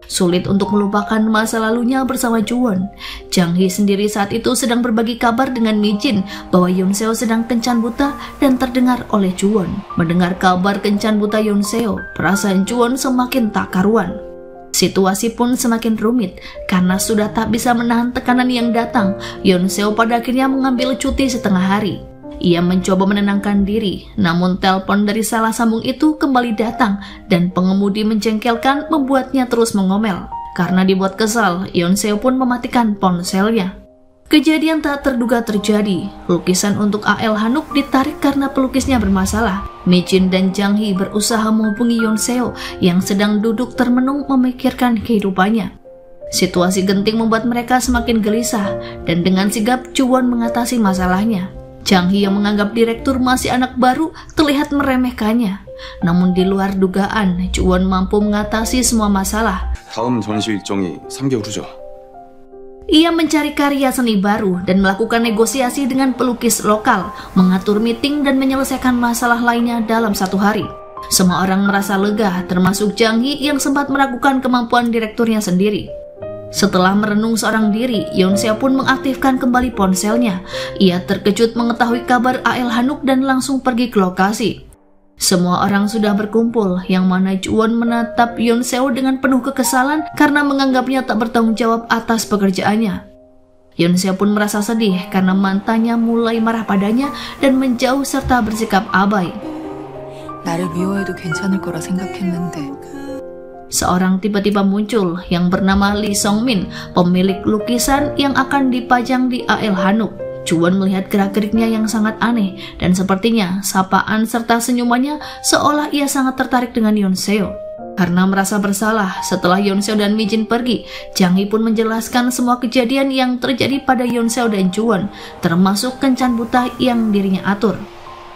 Sulit untuk melupakan masa lalunya bersama Juwon. Jang Hee sendiri saat itu sedang berbagi kabar dengan Mi Jin bahwa Yeonseo sedang kencan buta dan terdengar oleh Juwon. Mendengar kabar kencan buta Yeonseo, perasaan Juwon semakin tak karuan. Situasi pun semakin rumit karena sudah tak bisa menahan tekanan yang datang. Yeonseo pada akhirnya mengambil cuti setengah hari. Ia mencoba menenangkan diri, namun telepon dari salah sambung itu kembali datang dan pengemudi menjengkelkan membuatnya terus mengomel. Karena dibuat kesal, Yeonseo pun mematikan ponselnya. Kejadian tak terduga terjadi. Lukisan untuk A.L. Hanuk ditarik karena pelukisnya bermasalah. Mi Jin dan Jang Hee berusaha menghubungi Yeonseo yang sedang duduk termenung memikirkan kehidupannya. Situasi genting membuat mereka semakin gelisah dan dengan sigap Juwon mengatasi masalahnya. Jang Hee yang menganggap direktur masih anak baru terlihat meremehkannya. Namun di luar dugaan, Juwon mampu mengatasi semua masalah. 다음 전시 일정이 3개월 후죠. Ia mencari karya seni baru dan melakukan negosiasi dengan pelukis lokal, mengatur meeting dan menyelesaikan masalah lainnya dalam 1 hari. Semua orang merasa lega, termasuk Jang Hee yang sempat meragukan kemampuan direkturnya sendiri. Setelah merenung seorang diri, Yeonseo pun mengaktifkan kembali ponselnya. Ia terkejut mengetahui kabar A.L. Hanuk dan langsung pergi ke lokasi. Semua orang sudah berkumpul, yang mana Juwon menatap Yoon Seo dengan penuh kekesalan karena menganggapnya tak bertanggung jawab atas pekerjaannya. Yoon Seo pun merasa sedih karena mantannya mulai marah padanya dan menjauh serta bersikap abai. 나를 미워해도 괜찮을 거라 생각했는데. Seorang tiba-tiba muncul yang bernama Lee Song-min, pemilik lukisan yang akan dipajang di AL Hanuk. Juwon melihat gerak-geriknya yang sangat aneh dan sepertinya sapaan serta senyumannya seolah ia sangat tertarik dengan Yoon Seo. Karena merasa bersalah setelah Yoon Seo dan Mi Jin pergi, Jang Hee pun menjelaskan semua kejadian yang terjadi pada Yoon Seo dan Juwon, termasuk kencan buta yang dirinya atur.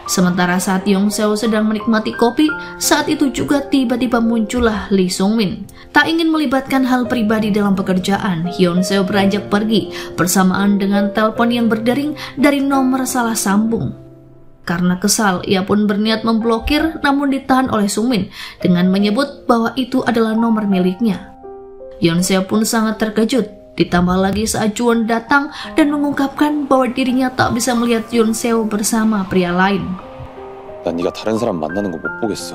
Sementara saat Yoon Seo sedang menikmati kopi, saat itu juga tiba-tiba muncullah Lee Sung-min. Tak ingin melibatkan hal pribadi dalam pekerjaan, Yoon Seo beranjak pergi bersamaan dengan telepon yang berdering dari nomor salah sambung. Karena kesal, ia pun berniat memblokir namun ditahan oleh Sung-min dengan menyebut bahwa itu adalah nomor miliknya. Yoon Seo pun sangat terkejut. Ditambah lagi saat Juwon datang dan mengungkapkan bahwa dirinya tak bisa melihat Yoon Seo bersama pria lain. 난 네가 다른 사람 만나는 거 못 보겠어.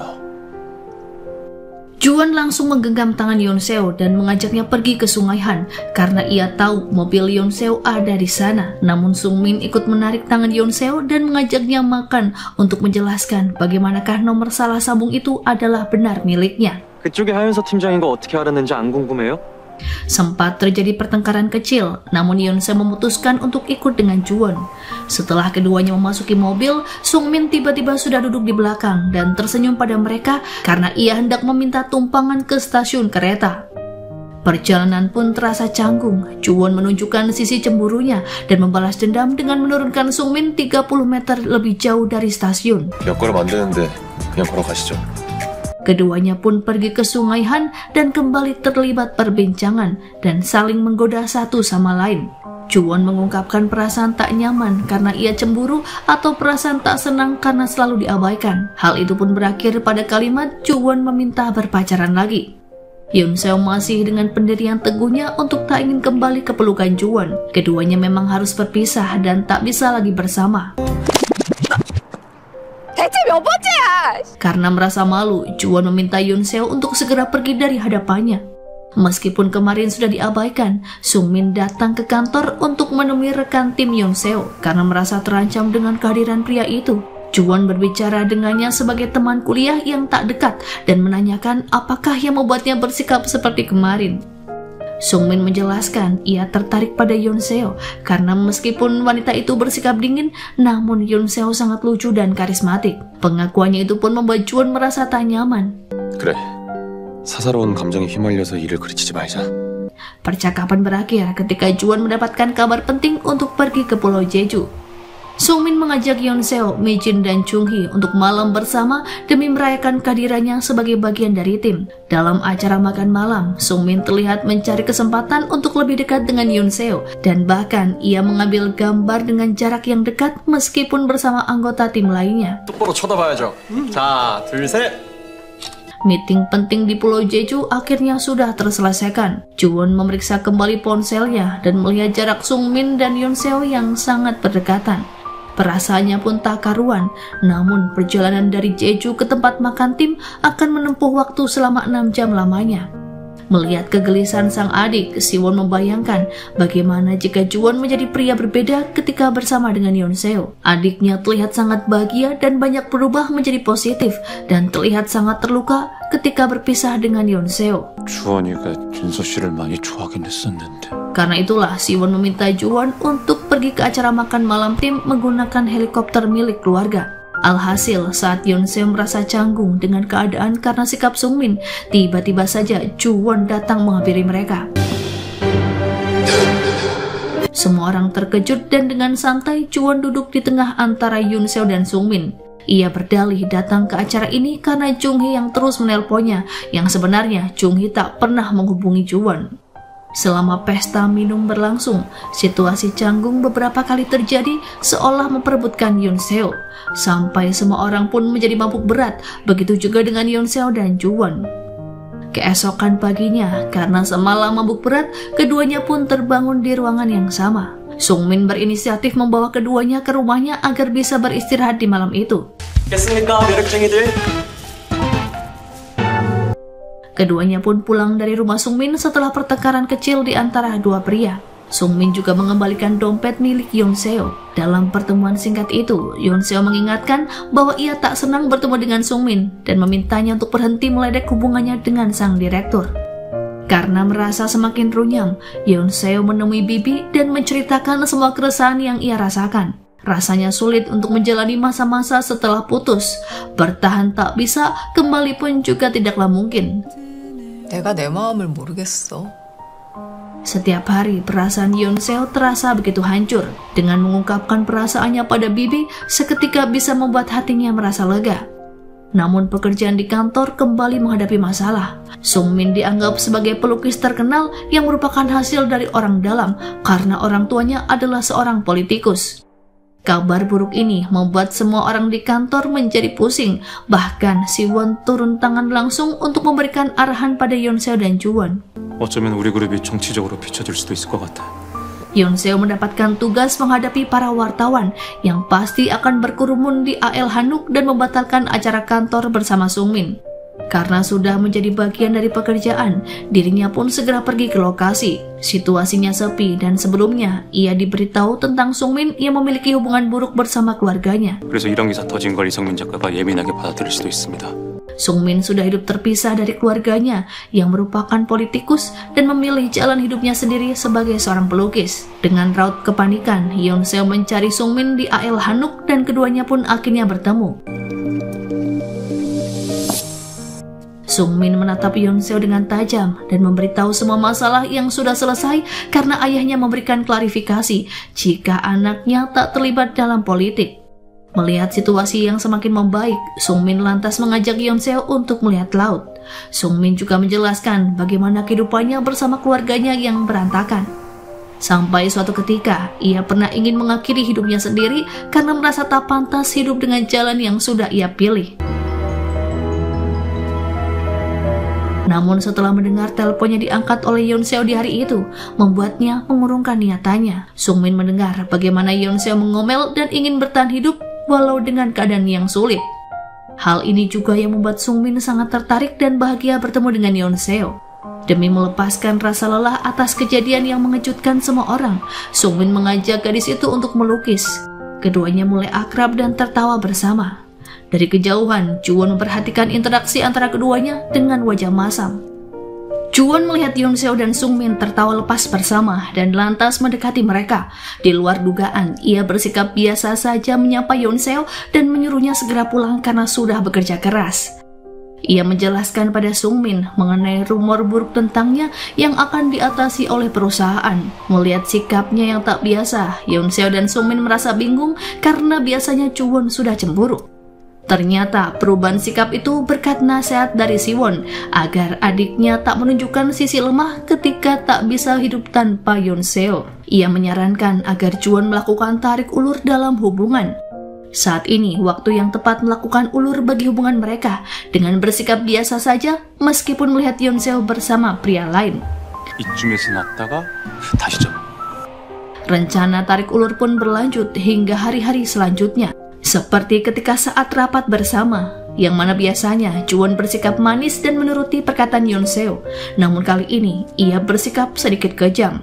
Juwon langsung menggenggam tangan Yoon Seo dan mengajaknya pergi ke Sungai Han karena ia tahu mobil Yoon Seo ada di sana. Namun Sung-min ikut menarik tangan Yoon Seo dan mengajaknya makan untuk menjelaskan bagaimanakah nomor salah sambung itu adalah benar miliknya. 그쪽이 하윤서 팀장인 거 어떻게 알았는지 안 궁금해요? Sempat terjadi pertengkaran kecil, namun Yoon Seo memutuskan untuk ikut dengan Juwon. Setelah keduanya memasuki mobil, Sung-min tiba-tiba sudah duduk di belakang dan tersenyum pada mereka karena ia hendak meminta tumpangan ke stasiun kereta. Perjalanan pun terasa canggung. Juwon menunjukkan sisi cemburunya dan membalas dendam dengan menurunkan Sung-min 30 meter lebih jauh dari stasiun. 몇 걸음 안 되는데 그냥 걸어가시죠. Keduanya pun pergi ke Sungai Han dan kembali terlibat perbincangan dan saling menggoda satu sama lain. Juwon mengungkapkan perasaan tak nyaman karena ia cemburu atau perasaan tak senang karena selalu diabaikan. Hal itu pun berakhir pada kalimat Juwon meminta berpacaran lagi. Yoon Seo masih dengan pendirian teguhnya untuk tak ingin kembali ke pelukan Juwon. Keduanya memang harus berpisah dan tak bisa lagi bersama. Karena merasa malu, Juwon meminta Yoon Seo untuk segera pergi dari hadapannya. Meskipun kemarin sudah diabaikan, Sung-min datang ke kantor untuk menemui rekan tim Yoon Seo karena merasa terancam dengan kehadiran pria itu. Juwon berbicara dengannya sebagai teman kuliah yang tak dekat dan menanyakan apakah yang membuatnya bersikap seperti kemarin. Sung-min menjelaskan ia tertarik pada Yoon Seo karena meskipun wanita itu bersikap dingin, namun Yoon Seo sangat lucu dan karismatik. Pengakuannya itu pun membuat Juwon merasa tak nyaman. 그래. 사사로운 감정에 휘말려서 일을 그르치지 말자. Percakapan berakhir ketika Juwon mendapatkan kabar penting untuk pergi ke Pulau Jeju. Sung-min mengajak Yoon Seo, Mi Jin, dan Chung Hee untuk malam bersama demi merayakan kehadirannya sebagai bagian dari tim. Dalam acara makan malam, Sung-min terlihat mencari kesempatan untuk lebih dekat dengan Yoon Seo dan bahkan ia mengambil gambar dengan jarak yang dekat meskipun bersama anggota tim lainnya. 똑바로 쳐다봐야죠. 자, 둘, 셋. Meeting penting di Pulau Jeju akhirnya sudah terselesaikan. Juwon memeriksa kembali ponselnya dan melihat jarak Sung-min dan Yoon Seo yang sangat berdekatan. Perasaannya pun tak karuan, namun perjalanan dari Jeju ke tempat makan tim akan menempuh waktu selama 6 jam lamanya. Melihat kegelisahan sang adik, Siwon membayangkan bagaimana jika Juwon menjadi pria berbeda ketika bersama dengan Yoon Seo. Adiknya terlihat sangat bahagia dan banyak berubah menjadi positif dan terlihat sangat terluka ketika berpisah dengan Yoon Seo. 주원이가 준서 씨를 많이 좋아하긴 했었는데. Karena itulah Siwon meminta Juwon untuk pergi ke acara makan malam tim menggunakan helikopter milik keluarga. Alhasil, saat Yoon Seo merasa canggung dengan keadaan karena sikap Sung-min, tiba-tiba saja Juwon datang menghampiri mereka. Semua orang terkejut dan dengan santai Juwon duduk di tengah antara Yoon Seo dan Sung-min. Ia berdalih datang ke acara ini karena Chung Hee yang terus menelponnya, yang sebenarnya Chung Hee tak pernah menghubungi Juwon. Selama pesta minum berlangsung, situasi canggung beberapa kali terjadi seolah memperebutkan Yoon Seo. Sampai semua orang pun menjadi mabuk berat, begitu juga dengan Yoon Seo dan Juwon. Keesokan paginya, karena semalam mabuk berat, keduanya pun terbangun di ruangan yang sama. Sungmin berinisiatif membawa keduanya ke rumahnya agar bisa beristirahat di malam itu. 깼습니까, 매력쟁이들? Keduanya pun pulang dari rumah Sungmin setelah pertengkaran kecil di antara dua pria. Sungmin juga mengembalikan dompet milik Yonseo. Dalam pertemuan singkat itu, Yonseo mengingatkan bahwa ia tak senang bertemu dengan Sungmin dan memintanya untuk berhenti meledek hubungannya dengan sang direktur. Karena merasa semakin runyam, Yonseo menemui Bibi dan menceritakan semua keresahan yang ia rasakan. Rasanya sulit untuk menjalani masa-masa setelah putus. Bertahan tak bisa, kembali pun juga tidaklah mungkin. 내가 내 마음을 모르겠어. Setiap hari perasaan Yonseo terasa begitu hancur. Dengan mengungkapkan perasaannya pada Bibi, seketika bisa membuat hatinya merasa lega. Namun pekerjaan di kantor kembali menghadapi masalah. Sungmin dianggap sebagai pelukis terkenal yang merupakan hasil dari orang dalam karena orang tuanya adalah seorang politikus. Kabar buruk ini membuat semua orang di kantor menjadi pusing. Bahkan Siwon turun tangan langsung untuk memberikan arahan pada Yonseo dan Juwon. 어쩌면 우리 그룹이 정치적으로 비춰질 수도 있을 것 같아. Yonseo mendapatkan tugas menghadapi para wartawan yang pasti akan berkerumun di AL Hanuk dan membatalkan acara kantor bersama Sungmin. Karena sudah menjadi bagian dari pekerjaan, dirinya pun segera pergi ke lokasi. Situasinya sepi dan sebelumnya ia diberitahu tentang Sungmin yang memiliki hubungan buruk bersama keluarganya. 그래서 이런 기사 터진 걸 이성민 작가가 예민하게 받아들일 수도 있습니다. Sungmin sudah hidup terpisah dari keluarganya yang merupakan politikus dan memilih jalan hidupnya sendiri sebagai seorang pelukis. Dengan raut kepanikan, Yonseo mencari Sungmin di AL Hanuk dan keduanya pun akhirnya bertemu. Sungmin menatap Yonseo dengan tajam dan memberitahu semua masalah yang sudah selesai karena ayahnya memberikan klarifikasi jika anaknya tak terlibat dalam politik. Melihat situasi yang semakin membaik, Sungmin lantas mengajak Yonseo untuk melihat laut. Sungmin juga menjelaskan bagaimana kehidupannya bersama keluarganya yang berantakan. Sampai suatu ketika, ia pernah ingin mengakhiri hidupnya sendiri karena merasa tak pantas hidup dengan jalan yang sudah ia pilih. Namun setelah mendengar teleponnya diangkat oleh Yonseo di hari itu, membuatnya mengurungkan niatannya. Sungmin mendengar bagaimana Yonseo mengomel dan ingin bertahan hidup walau dengan keadaan yang sulit. Hal ini juga yang membuat Sungmin sangat tertarik dan bahagia bertemu dengan Yonseo. Demi melepaskan rasa lelah atas kejadian yang mengejutkan semua orang, Sungmin mengajak gadis itu untuk melukis. Keduanya mulai akrab dan tertawa bersama. Dari kejauhan, Juwon memperhatikan interaksi antara keduanya dengan wajah masam. Juwon melihat Yonseo dan Sungmin tertawa lepas bersama dan lantas mendekati mereka. Di luar dugaan, ia bersikap biasa saja menyapa Yonseo dan menyuruhnya segera pulang karena sudah bekerja keras. Ia menjelaskan pada Sungmin mengenai rumor buruk tentangnya yang akan diatasi oleh perusahaan. Melihat sikapnya yang tak biasa, Yonseo dan Sungmin merasa bingung karena biasanya Juwon sudah cemburu. Ternyata perubahan sikap itu berkat nasihat dari Siwon agar adiknya tak menunjukkan sisi lemah ketika tak bisa hidup tanpa Yonseo. Ia menyarankan agar Juwon melakukan tarik ulur dalam hubungan. Saat ini waktu yang tepat melakukan ulur bagi hubungan mereka dengan bersikap biasa saja meskipun melihat Yonseo bersama pria lain. 이쯤에서 놨다가 다시 좀. Rencana tarik ulur pun berlanjut hingga hari-hari selanjutnya. Seperti ketika saat rapat bersama, yang mana biasanya Juwon bersikap manis dan menuruti perkataan Yonseo, namun kali ini ia bersikap sedikit kejam.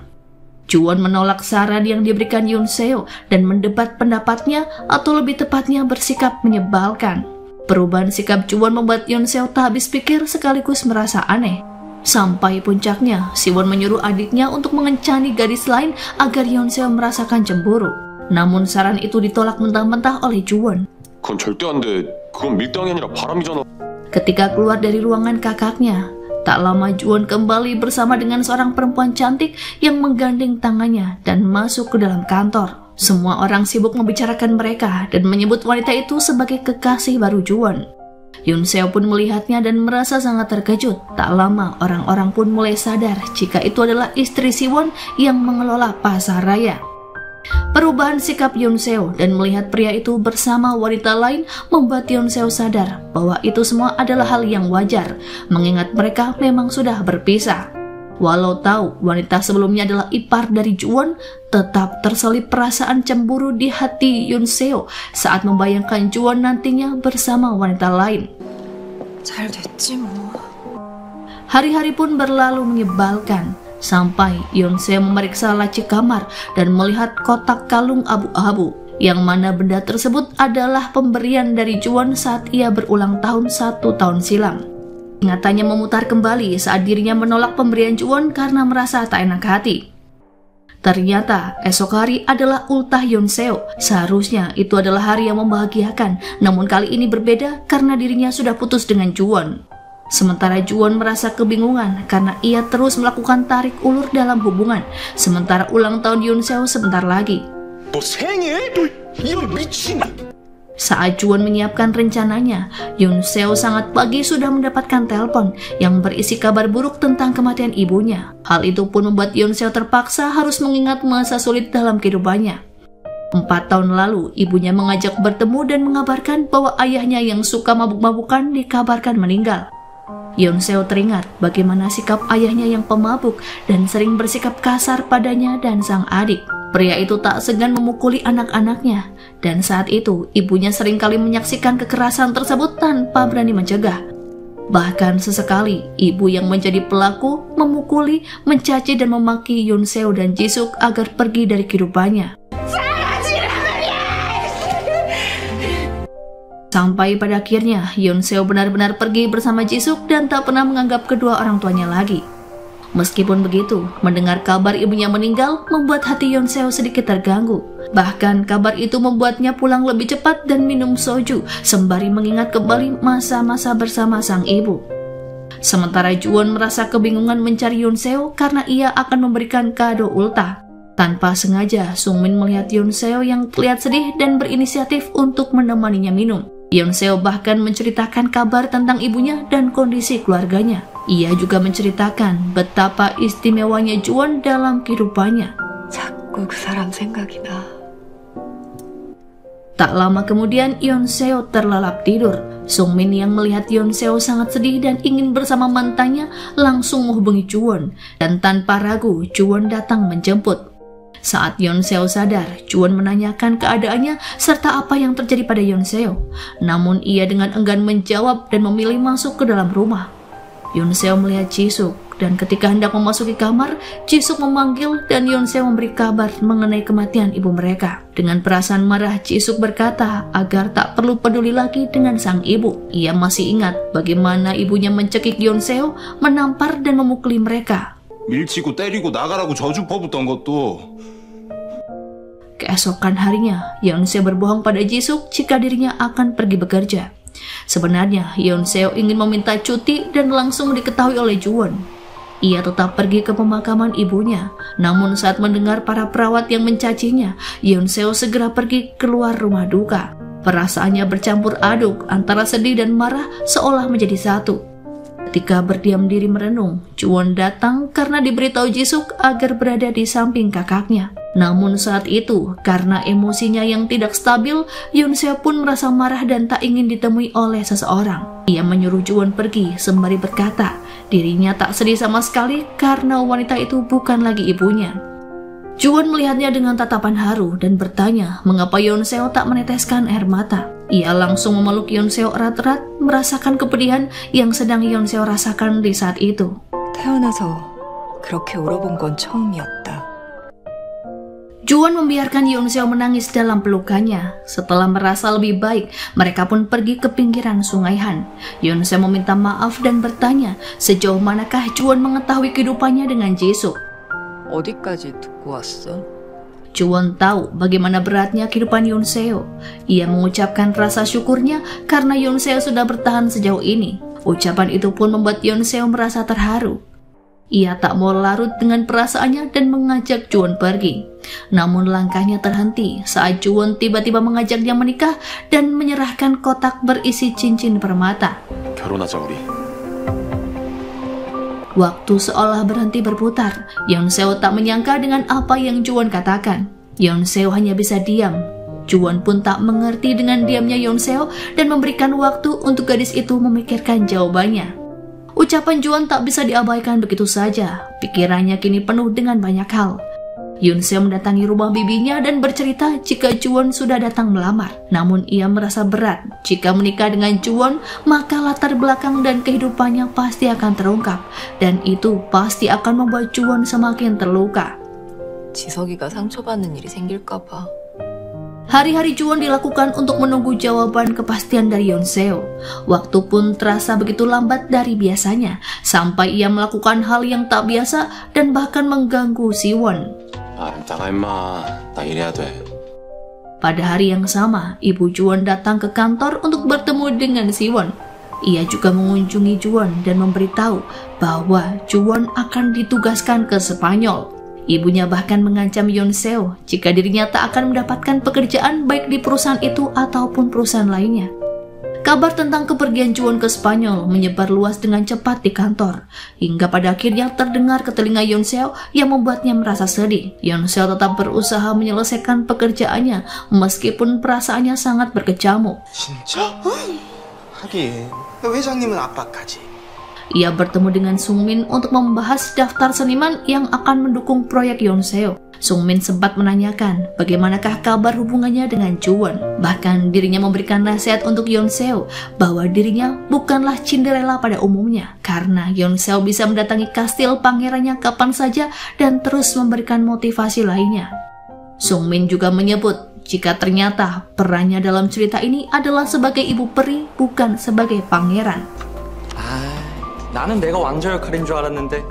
Juwon menolak saran yang diberikan Yonseo dan mendebat pendapatnya atau lebih tepatnya bersikap menyebalkan. Perubahan sikap Juwon membuat Yonseo tak habis pikir sekaligus merasa aneh. Sampai puncaknya, Siwon menyuruh adiknya untuk mengencani gadis lain agar Yonseo merasakan cemburu. Namun saran itu ditolak mentah-mentah oleh Juwon. 그건 절대 안 돼. 그건 밀당이 아니라 바람이잖아. Ketika keluar dari ruangan kakaknya, tak lama Juwon kembali bersama dengan seorang perempuan cantik yang menggandeng tangannya dan masuk ke dalam kantor. Semua orang sibuk membicarakan mereka dan menyebut wanita itu sebagai kekasih baru Juwon. Yonseo pun melihatnya dan merasa sangat terkejut. Tak lama orang-orang pun mulai sadar jika itu adalah istri Siwon yang mengelola pasar raya. Perubahan sikap Yonseo dan melihat pria itu bersama wanita lain membuat Yonseo sadar bahwa itu semua adalah hal yang wajar, mengingat mereka memang sudah berpisah. Walau tahu wanita sebelumnya adalah ipar dari Juwon, tetap terselip perasaan cemburu di hati Yoon Seo saat membayangkan Juwon nantinya bersama wanita lain. 잘 됐지 뭐. Hari-hari pun berlalu menyebalkan, sampai Yoon Seo memeriksa laci kamar dan melihat kotak kalung abu-abu, yang mana benda tersebut adalah pemberian dari Juwon saat ia berulang tahun 1 tahun silam. Ingatannya memutar kembali saat dirinya menolak pemberian Juwon karena merasa tak enak hati. Ternyata esok hari adalah ultah Yoon Seo. Seharusnya itu adalah hari yang membahagiakan, namun kali ini berbeda karena dirinya sudah putus dengan Juwon. Sementara Juwon merasa kebingungan karena ia terus melakukan tarik ulur dalam hubungan, sementara ulang tahun Yoon Seo sebentar lagi. Saat Juwon menyiapkan rencananya, Yoon Seo sangat pagi sudah mendapatkan telepon yang berisi kabar buruk tentang kematian ibunya. Hal itu pun membuat Yoon Seo terpaksa harus mengingat masa sulit dalam kehidupannya. 4 tahun lalu, ibunya mengajak bertemu dan mengabarkan bahwa ayahnya yang suka mabuk-mabukan dikabarkan meninggal. Yoon Seo teringat bagaimana sikap ayahnya yang pemabuk dan sering bersikap kasar padanya dan sang adik. Pria itu tak segan memukuli anak-anaknya, dan saat itu ibunya seringkali menyaksikan kekerasan tersebut tanpa berani mencegah. Bahkan sesekali, ibu yang menjadi pelaku memukuli, mencaci dan memaki Yoon Seo dan Jisuk agar pergi dari kehidupannya. Sampai pada akhirnya, Yoon Seo benar-benar pergi bersama Jisuk dan tak pernah menganggap kedua orang tuanya lagi. Meskipun begitu, mendengar kabar ibunya meninggal membuat hati Yoon Seo sedikit terganggu. Bahkan kabar itu membuatnya pulang lebih cepat dan minum soju, sembari mengingat kembali masa-masa bersama sang ibu. Sementara Juwon merasa kebingungan mencari Yoon Seo karena ia akan memberikan kado ultah. Tanpa sengaja, Sungmin melihat Yoon Seo yang terlihat sedih dan berinisiatif untuk menemaninya minum. Yoon Seo bahkan menceritakan kabar tentang ibunya dan kondisi keluarganya. Ia juga menceritakan betapa istimewanya Juwon dalam kehidupannya. 자꾸 그 사람 생각이 나. Tak lama kemudian Yoon Seo terlelap tidur. Sungmin yang melihat Yoon Seo sangat sedih dan ingin bersama mantannya langsung menghubungi Juwon. Dan tanpa ragu, Juwon datang menjemput. Saat Yoon Seo sadar, Juwon menanyakan keadaannya serta apa yang terjadi pada Yoon Seo. Namun ia dengan enggan menjawab dan memilih masuk ke dalam rumah. Yoon Seo melihat Jisuk dan ketika hendak memasuki kamar, Jisuk memanggil dan Yoon Seo memberi kabar mengenai kematian ibu mereka. Dengan perasaan marah, Jisuk berkata agar tak perlu peduli lagi dengan sang ibu. Ia masih ingat bagaimana ibunya mencekik Yoon Seo, menampar dan memukuli mereka. 밀치고 때리고 나가라고 저주 퍼붓던 것도. Keesokan harinya, Yoon Seo berbohong pada Jisuk jika dirinya akan pergi bekerja. Sebenarnya, Yoon Seo ingin meminta cuti dan langsung diketahui oleh Juwon. Ia tetap pergi ke pemakaman ibunya, namun saat mendengar para perawat yang mencacinya, Yoon Seo segera pergi keluar rumah duka. Perasaannya bercampur aduk antara sedih dan marah seolah menjadi satu. Ketika berdiam diri merenung, Juwon datang karena diberitahu Jisuk agar berada di samping kakaknya. Namun saat itu, karena emosinya yang tidak stabil, Yoon Seo pun merasa marah dan tak ingin ditemui oleh seseorang. Ia menyuruh Juwon pergi sembari berkata, dirinya tak sedih sama sekali karena wanita itu bukan lagi ibunya. Juwon melihatnya dengan tatapan haru dan bertanya mengapa Yoon Seo tak meneteskan air mata. Ia langsung memeluk Yoon Seo erat-erat, merasakan kepedihan yang sedang Yoon Seo rasakan di saat itu. 태어나서 그렇게 울어본 건 처음이었다. Juwon membiarkan Yoon Seo menangis dalam pelukannya. Setelah merasa lebih baik, mereka pun pergi ke pinggiran sungai Han. Yoon Seo meminta maaf dan bertanya sejauh manakah Juwon mengetahui kehidupannya dengan Jisuk. 어디까지 듣고 왔어? Juwon tahu bagaimana beratnya kehidupan Yoon Seo. Ia mengucapkan rasa syukurnya karena Yoon Seo sudah bertahan sejauh ini. Ucapan itu pun membuat Yoon Seo merasa terharu. Ia tak mau larut dengan perasaannya dan mengajak Juwon pergi. Namun langkahnya terhenti saat Juwon tiba-tiba mengajaknya menikah dan menyerahkan kotak berisi cincin permata. 결혼하자 우리. Waktu seolah berhenti berputar. Yoon Seo tak menyangka dengan apa yang Juwon katakan. Yoon Seo hanya bisa diam. Juwon pun tak mengerti dengan diamnya Yoon Seo dan memberikan waktu untuk gadis itu memikirkan jawabannya. Ucapan Juwon tak bisa diabaikan begitu saja. Pikirannya kini penuh dengan banyak hal. Yoon-seo mendatangi rumah bibinya dan bercerita jika Juwon sudah datang melamar. Namun ia merasa berat. Jika menikah dengan Juwon, maka latar belakang dan kehidupannya pasti akan terungkap. Dan itu pasti akan membuat Juwon semakin terluka. 지석이가 상처받는 일이 생길까 봐. Hari-hari Juwon dilakukan untuk menunggu jawaban kepastian dari Yoon-seo. Waktu pun terasa begitu lambat dari biasanya, sampai ia melakukan hal yang tak biasa dan bahkan mengganggu Siwon. 나가 임마. 나 이래야 돼. Pada hari yang sama, ibu Juwon datang ke kantor untuk bertemu dengan Siwon. Ia juga mengunjungi Juwon dan memberitahu bahwa Juwon akan ditugaskan ke Spanyol. Ibunya bahkan mengancam Yoon-seo jika dirinya tak akan mendapatkan pekerjaan baik di perusahaan itu ataupun perusahaan lainnya. Kabar tentang kepergian Juwon ke Spanyol menyebar luas dengan cepat di kantor, hingga pada akhirnya terdengar ke telinga Yoon-seo yang membuatnya merasa sedih. Yoon-seo tetap berusaha menyelesaikan pekerjaannya meskipun perasaannya sangat berkecamuk. 진짜? 하긴 회장님은 압박하지. Ia bertemu dengan Sungmin untuk membahas daftar seniman yang akan mendukung proyek Yoon-seo. Sungmin sempat menanyakan bagaimanakah kabar hubungannya dengan Juwon. Bahkan dirinya memberikan nasihat untuk Yoon-seo bahwa dirinya bukanlah Cinderella pada umumnya, karena Yoon-seo bisa mendatangi kastil pangerannya kapan saja dan terus memberikan motivasi lainnya. Sungmin juga menyebut jika ternyata perannya dalam cerita ini adalah sebagai ibu peri, bukan sebagai pangeran. 나는 내가 왕자 역할인 줄 알았는데.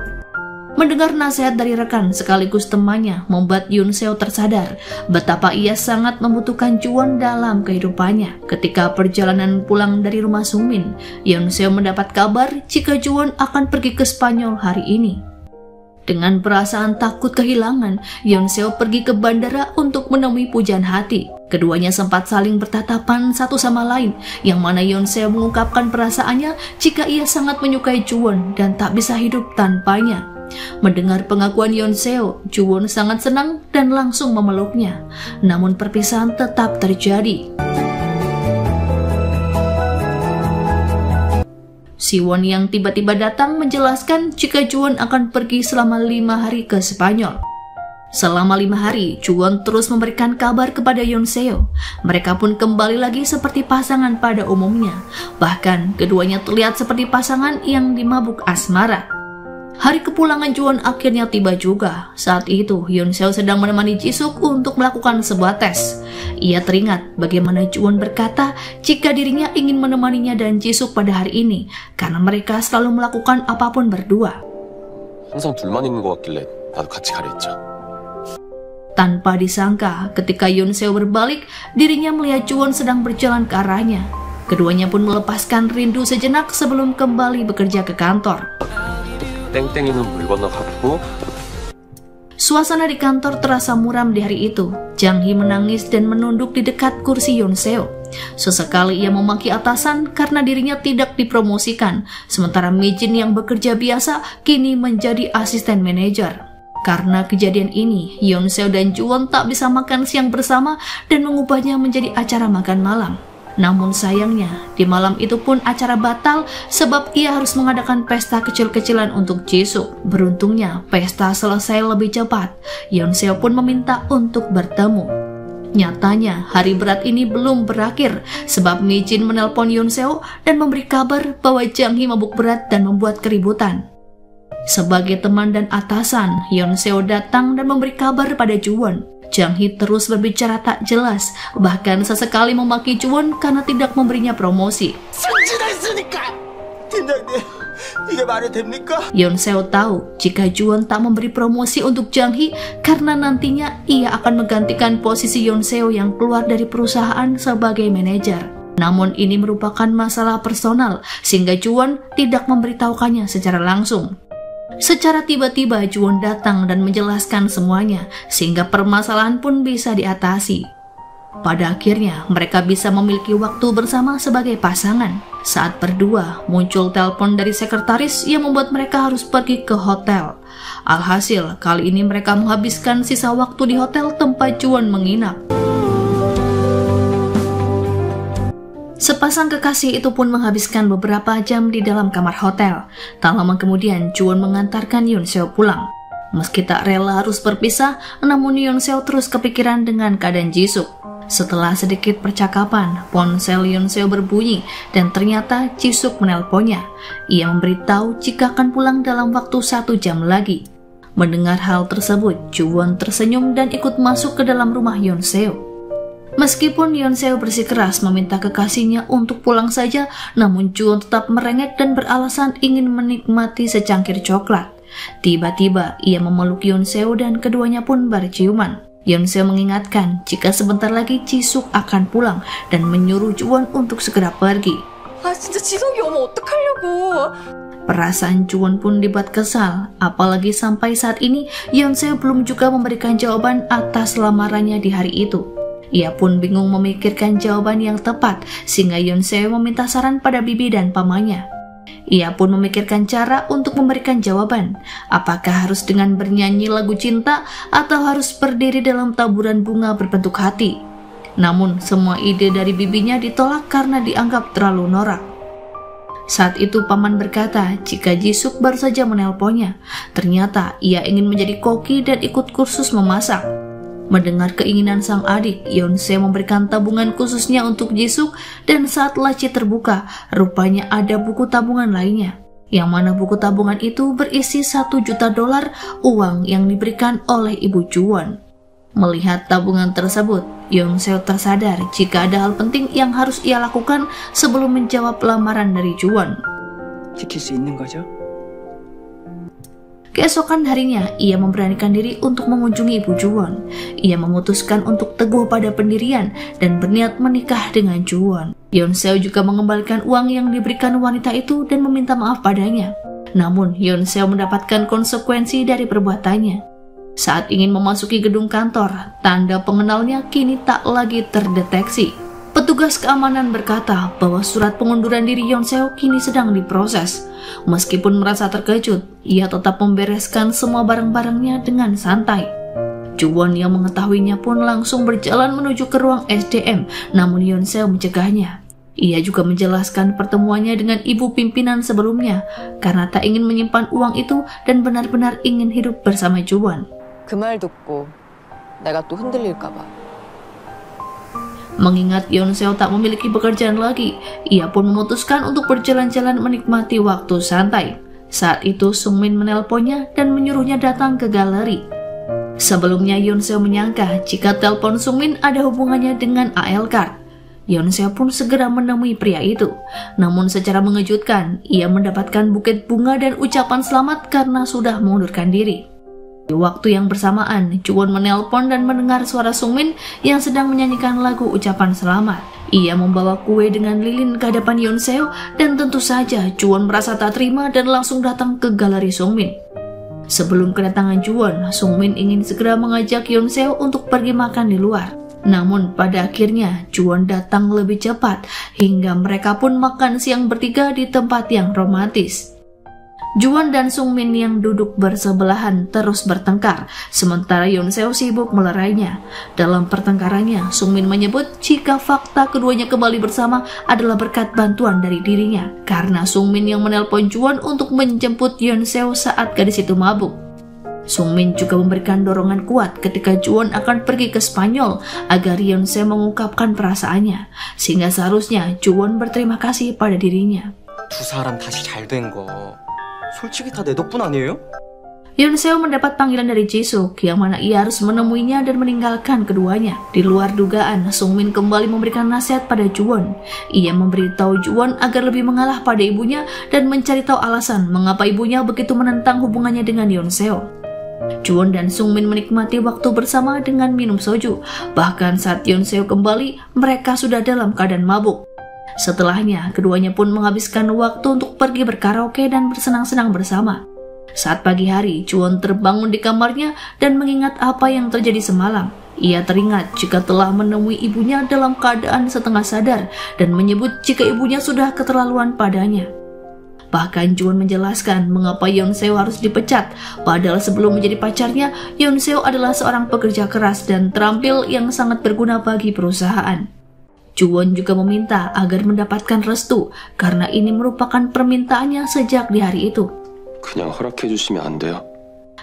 Mendengar nasihat dari rekan sekaligus temannya membuat Yoon-seo tersadar betapa ia sangat membutuhkan Juwon dalam kehidupannya. Ketika perjalanan pulang dari rumah Sungmin, Yoon-seo mendapat kabar jika Juwon akan pergi ke Spanyol hari ini. Dengan perasaan takut kehilangan, Yoon-seo pergi ke bandara untuk menemui pujaan hati. Keduanya sempat saling bertatapan satu sama lain, yang mana Yoon-seo mengungkapkan perasaannya jika ia sangat menyukai Juwon dan tak bisa hidup tanpanya. Mendengar pengakuan Yoon-seo, Juwon sangat senang dan langsung memeluknya. Namun perpisahan tetap terjadi. Siwon yang tiba-tiba datang menjelaskan jika Juwon akan pergi selama 5 hari ke Spanyol. Selama 5 hari, Juwon terus memberikan kabar kepada Yoon-seo. Mereka pun kembali lagi seperti pasangan pada umumnya. Bahkan, keduanya terlihat seperti pasangan yang dimabuk asmara. Hari kepulangan Juwon akhirnya tiba juga. Saat itu, Yoon-seo sedang menemani Jisuk untuk melakukan sebuah tes. Ia teringat bagaimana Juwon berkata jika dirinya ingin menemaninya dan Jisuk pada hari ini, karena mereka selalu melakukan apapun berdua. 항상 둘만 있는 것 같길래 나도 같이 가랬죠. Tanpa disangka, ketika Yoon-seo berbalik, dirinya melihat Juwon sedang berjalan ke arahnya. Keduanya pun melepaskan rindu sejenak sebelum kembali bekerja ke kantor. 땡땡이는 물 건너 갔고. Suasana di kantor terasa muram di hari itu. Jang Hee menangis dan menunduk di dekat kursi Yoon-seo. Sesekali ia memaki atasan karena dirinya tidak dipromosikan, sementara Mi-jin yang bekerja biasa kini menjadi asisten manajer. Karena kejadian ini, Yoon-seo dan Juwon tak bisa makan siang bersama dan mengubahnya menjadi acara makan malam. Namun sayangnya, di malam itu pun acara batal sebab ia harus mengadakan pesta kecil-kecilan untuk Jisuk. Beruntungnya, pesta selesai lebih cepat. Yoon-seo pun meminta untuk bertemu. Nyatanya, hari berat ini belum berakhir sebab Mi-jin menelpon Yoon-seo dan memberi kabar bahwa Jang Hee mabuk berat dan membuat keributan. Sebagai teman dan atasan, Yoon-seo datang dan memberi kabar pada Juwon. Jang Hee terus berbicara tak jelas, bahkan sesekali memaki Juwon karena tidak memberinya promosi. Yoon-seo tahu jika Juwon tak memberi promosi untuk Jang Hee karena nantinya ia akan menggantikan posisi Yoon-seo yang keluar dari perusahaan sebagai manajer. Namun ini merupakan masalah personal sehingga Juwon tidak memberitahukannya secara langsung. Secara tiba-tiba Juwon datang dan menjelaskan semuanya, sehingga permasalahan pun bisa diatasi. Pada akhirnya, mereka bisa memiliki waktu bersama sebagai pasangan. Saat berdua, muncul telepon dari sekretaris yang membuat mereka harus pergi ke hotel. Alhasil, kali ini mereka menghabiskan sisa waktu di hotel tempat Juwon menginap. Sepasang kekasih itu pun menghabiskan beberapa jam di dalam kamar hotel. Tak lama kemudian, Juwon mengantarkan Yoon Seo pulang. Meski tak rela harus berpisah, namun Yoon Seo terus kepikiran dengan keadaan Jisuk. Setelah sedikit percakapan, ponsel Yoon Seo berbunyi dan ternyata Jisuk menelponnya. Ia memberitahu jika akan pulang dalam waktu 1 jam lagi. Mendengar hal tersebut, Juwon tersenyum dan ikut masuk ke dalam rumah Yoon Seo. Meskipun Yoon Seo bersikeras meminta kekasihnya untuk pulang saja, namun Juwon tetap merengek dan beralasan ingin menikmati secangkir coklat. Tiba-tiba ia memeluk Yoon Seo dan keduanya pun berciuman. Yoon Seo mengingatkan jika sebentar lagi Jisuk akan pulang dan menyuruh Juwon untuk segera pergi. 아 진짜 지석이 오면 어떡하려고. Perasaan Juwon pun dibuat kesal, apalagi sampai saat ini Yoon Seo belum juga memberikan jawaban atas lamarannya di hari itu. Ia pun bingung memikirkan jawaban yang tepat, sehingga Yoon Seo meminta saran pada bibi dan pamannya. Ia pun memikirkan cara untuk memberikan jawaban, apakah harus dengan bernyanyi lagu cinta atau harus berdiri dalam taburan bunga berbentuk hati. Namun semua ide dari bibinya ditolak karena dianggap terlalu norak. Saat itu paman berkata jika Jisuk baru saja menelponnya, ternyata ia ingin menjadi koki dan ikut kursus memasak. Mendengar keinginan sang adik, Yoon Seo memberikan tabungan khususnya untuk Jisuk dan saat laci terbuka, rupanya ada buku tabungan lainnya. Yang mana buku tabungan itu berisi $1 juta uang yang diberikan oleh ibu Juwon. Melihat tabungan tersebut, Yoon Seo tersadar jika ada hal penting yang harus ia lakukan sebelum menjawab lamaran dari Juwon. 지킬 수 있는 거죠? Keesokan harinya, ia memberanikan diri untuk mengunjungi ibu Juwon. Ia memutuskan untuk teguh pada pendirian dan berniat menikah dengan Juwon. Yoon Seo juga mengembalikan uang yang diberikan wanita itu dan meminta maaf padanya. Namun, Yoon Seo mendapatkan konsekuensi dari perbuatannya. Saat ingin memasuki gedung kantor, tanda pengenalnya kini tak lagi terdeteksi. Petugas keamanan berkata bahwa surat pengunduran diri Yoon Seo kini sedang diproses. Meskipun merasa terkejut, ia tetap membereskan semua barang-barangnya dengan santai. Juwon yang mengetahuinya pun langsung berjalan menuju ke ruang SDM, namun Yoon Seo mencegahnya. Ia juga menjelaskan pertemuannya dengan ibu pimpinan sebelumnya karena tak ingin menyimpan uang itu dan benar-benar ingin hidup bersama Juwon. 그 말 듣고 내가 또 흔들릴까 봐. Mengingat Yoon Seo tak memiliki pekerjaan lagi, ia pun memutuskan untuk berjalan-jalan menikmati waktu santai. Saat itu Sungmin menelponnya dan menyuruhnya datang ke galeri. Sebelumnya Yoon Seo menyangka jika telepon Sungmin ada hubungannya dengan AL Card. Yoon Seo pun segera menemui pria itu. Namun secara mengejutkan, ia mendapatkan buket bunga dan ucapan selamat karena sudah mengundurkan diri. Di waktu yang bersamaan, Juwon menelpon dan mendengar suara Sungmin yang sedang menyanyikan lagu ucapan selamat. Ia membawa kue dengan lilin ke hadapan Yoon Seo dan tentu saja Juwon merasa tak terima dan langsung datang ke galeri Sungmin. Sebelum kedatangan Juwon, Sungmin ingin segera mengajak Yoon Seo untuk pergi makan di luar. Namun pada akhirnya Juwon datang lebih cepat hingga mereka pun makan siang bertiga di tempat yang romantis. Juwon dan Sungmin yang duduk bersebelahan terus bertengkar, sementara Yoon Seo sibuk melerainya. Dalam pertengkarannya, Sungmin menyebut jika fakta keduanya kembali bersama adalah berkat bantuan dari dirinya, karena Sungmin yang menelpon Juwon untuk menjemput Yoon Seo saat gadis itu mabuk. Sungmin juga memberikan dorongan kuat ketika Juwon akan pergi ke Spanyol agar Yoon Seo mengungkapkan perasaannya, sehingga seharusnya Juwon berterima kasih pada dirinya. 두 사람 다시 잘 된 거 솔직히 다 내 덕분 아니에요? Yoon Seo mendapat panggilan dari Jisuk yang mana ia harus menemuinya dan meninggalkan keduanya. Di luar dugaan, Sungmin kembali memberikan nasihat pada Juwon. Ia memberitahu Juwon agar lebih mengalah pada ibunya dan mencari tahu alasan mengapa ibunya begitu menentang hubungannya dengan Yoon Seo. Juwon dan Sungmin menikmati waktu bersama dengan minum soju. Bahkan saat Yoon Seo kembali, mereka sudah dalam keadaan mabuk. Setelahnya, keduanya pun menghabiskan waktu untuk pergi berkaraoke dan bersenang-senang bersama. Saat pagi hari, Juwon terbangun di kamarnya dan mengingat apa yang terjadi semalam. Ia teringat jika telah menemui ibunya dalam keadaan setengah sadar dan menyebut jika ibunya sudah keterlaluan padanya. Bahkan Juwon menjelaskan mengapa Yoon Seo harus dipecat, padahal sebelum menjadi pacarnya, Yoon Seo adalah seorang pekerja keras dan terampil yang sangat berguna bagi perusahaan. Juwon juga meminta agar mendapatkan restu karena ini merupakan permintaannya sejak di hari itu. 그냥 허락해 주시면 안 돼요?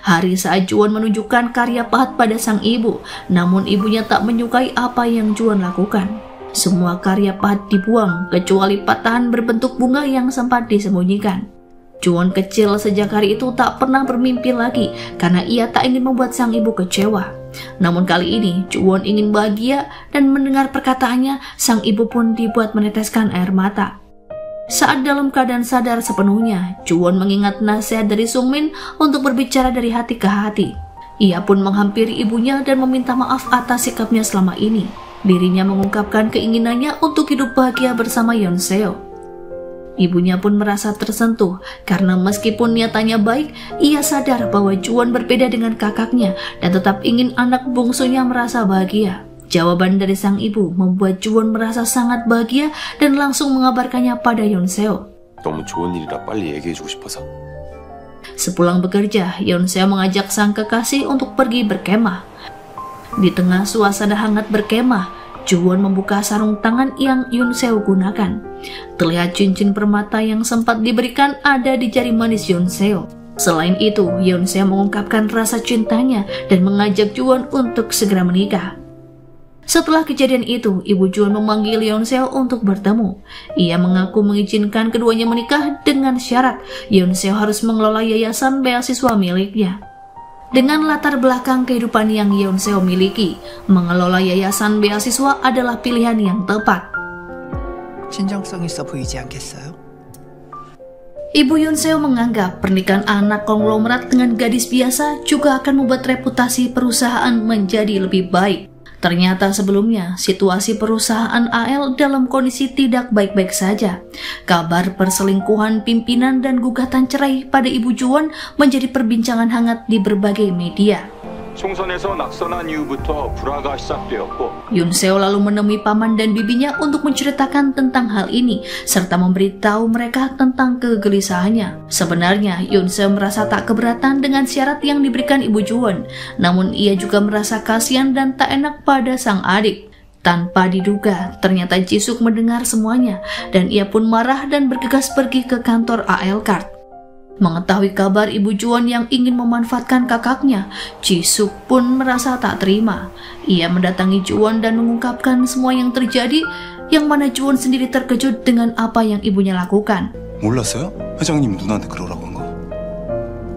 Hari saat Juwon menunjukkan karya pahat pada sang ibu, namun ibunya tak menyukai apa yang Juwon lakukan. Semua karya pahat dibuang, kecuali patahan berbentuk bunga yang sempat disembunyikan. Juwon kecil sejak hari itu tak pernah bermimpi lagi karena ia tak ingin membuat sang ibu kecewa. Namun kali ini Juwon ingin bahagia dan mendengar perkataannya, sang ibu pun dibuat meneteskan air mata. Saat dalam keadaan sadar sepenuhnya, Juwon mengingat nasihat dari Sungmin untuk berbicara dari hati ke hati. Ia pun menghampiri ibunya dan meminta maaf atas sikapnya selama ini. Dirinya mengungkapkan keinginannya untuk hidup bahagia bersama Yeonseo. Ibunya pun merasa tersentuh karena meskipun niatannya baik, ia sadar bahwa Juwon berbeda dengan kakaknya dan tetap ingin anak bungsunya merasa bahagia. Jawaban dari sang ibu membuat Juwon merasa sangat bahagia dan langsung mengabarkannya pada Yeonseo. 너무 좋은 일이라 빨리 얘기해주고 싶어서. Sepulang bekerja, Yeonseo mengajak sang kekasih untuk pergi berkemah. Di tengah suasana hangat berkemah, Juwon membuka sarung tangan yang Yeonseo gunakan. Terlihat cincin permata yang sempat diberikan ada di jari manis Yeonseo. Selain itu, Yeonseo mengungkapkan rasa cintanya dan mengajak Juwon untuk segera menikah. Setelah kejadian itu, ibu Juwon memanggil Yeonseo untuk bertemu. Ia mengaku mengizinkan keduanya menikah dengan syarat Yeonseo harus mengelola yayasan beasiswa miliknya. Dengan latar belakang kehidupan yang Yeonseo miliki, mengelola yayasan beasiswa adalah pilihan yang tepat. 진정성 있어 보이지 않겠어요? Ibu Yeonseo menganggap pernikahan anak konglomerat dengan gadis biasa juga akan membuat reputasi perusahaan menjadi lebih baik. Ternyata sebelumnya, situasi perusahaan AL dalam kondisi tidak baik-baik saja. Kabar perselingkuhan pimpinan dan gugatan cerai pada Ibu Juwon menjadi perbincangan hangat di berbagai media. 총선에서 낙선한 이후부터 불화가 시작되었고 Yeonseo lalu menemui paman dan bibinya untuk menceritakan tentang hal ini serta memberitahu mereka tentang kegelisahannya. Sebenarnya Yeonseo merasa tak keberatan dengan syarat yang diberikan Ibu Juwon, namun ia juga merasa kasihan dan tak enak pada sang adik. Tanpa diduga, ternyata Jisuk mendengar semuanya dan ia pun marah dan bergegas pergi ke kantor AL Card. Mengetahui kabar Ibu Juwon yang ingin memanfaatkan kakaknya, Jisuk pun merasa tak terima. Ia mendatangi Juwon dan mengungkapkan semua yang terjadi, yang mana Juwon sendiri terkejut dengan apa yang ibunya lakukan. 몰랐어요? 회장님 누나한테 그러라고 한 거?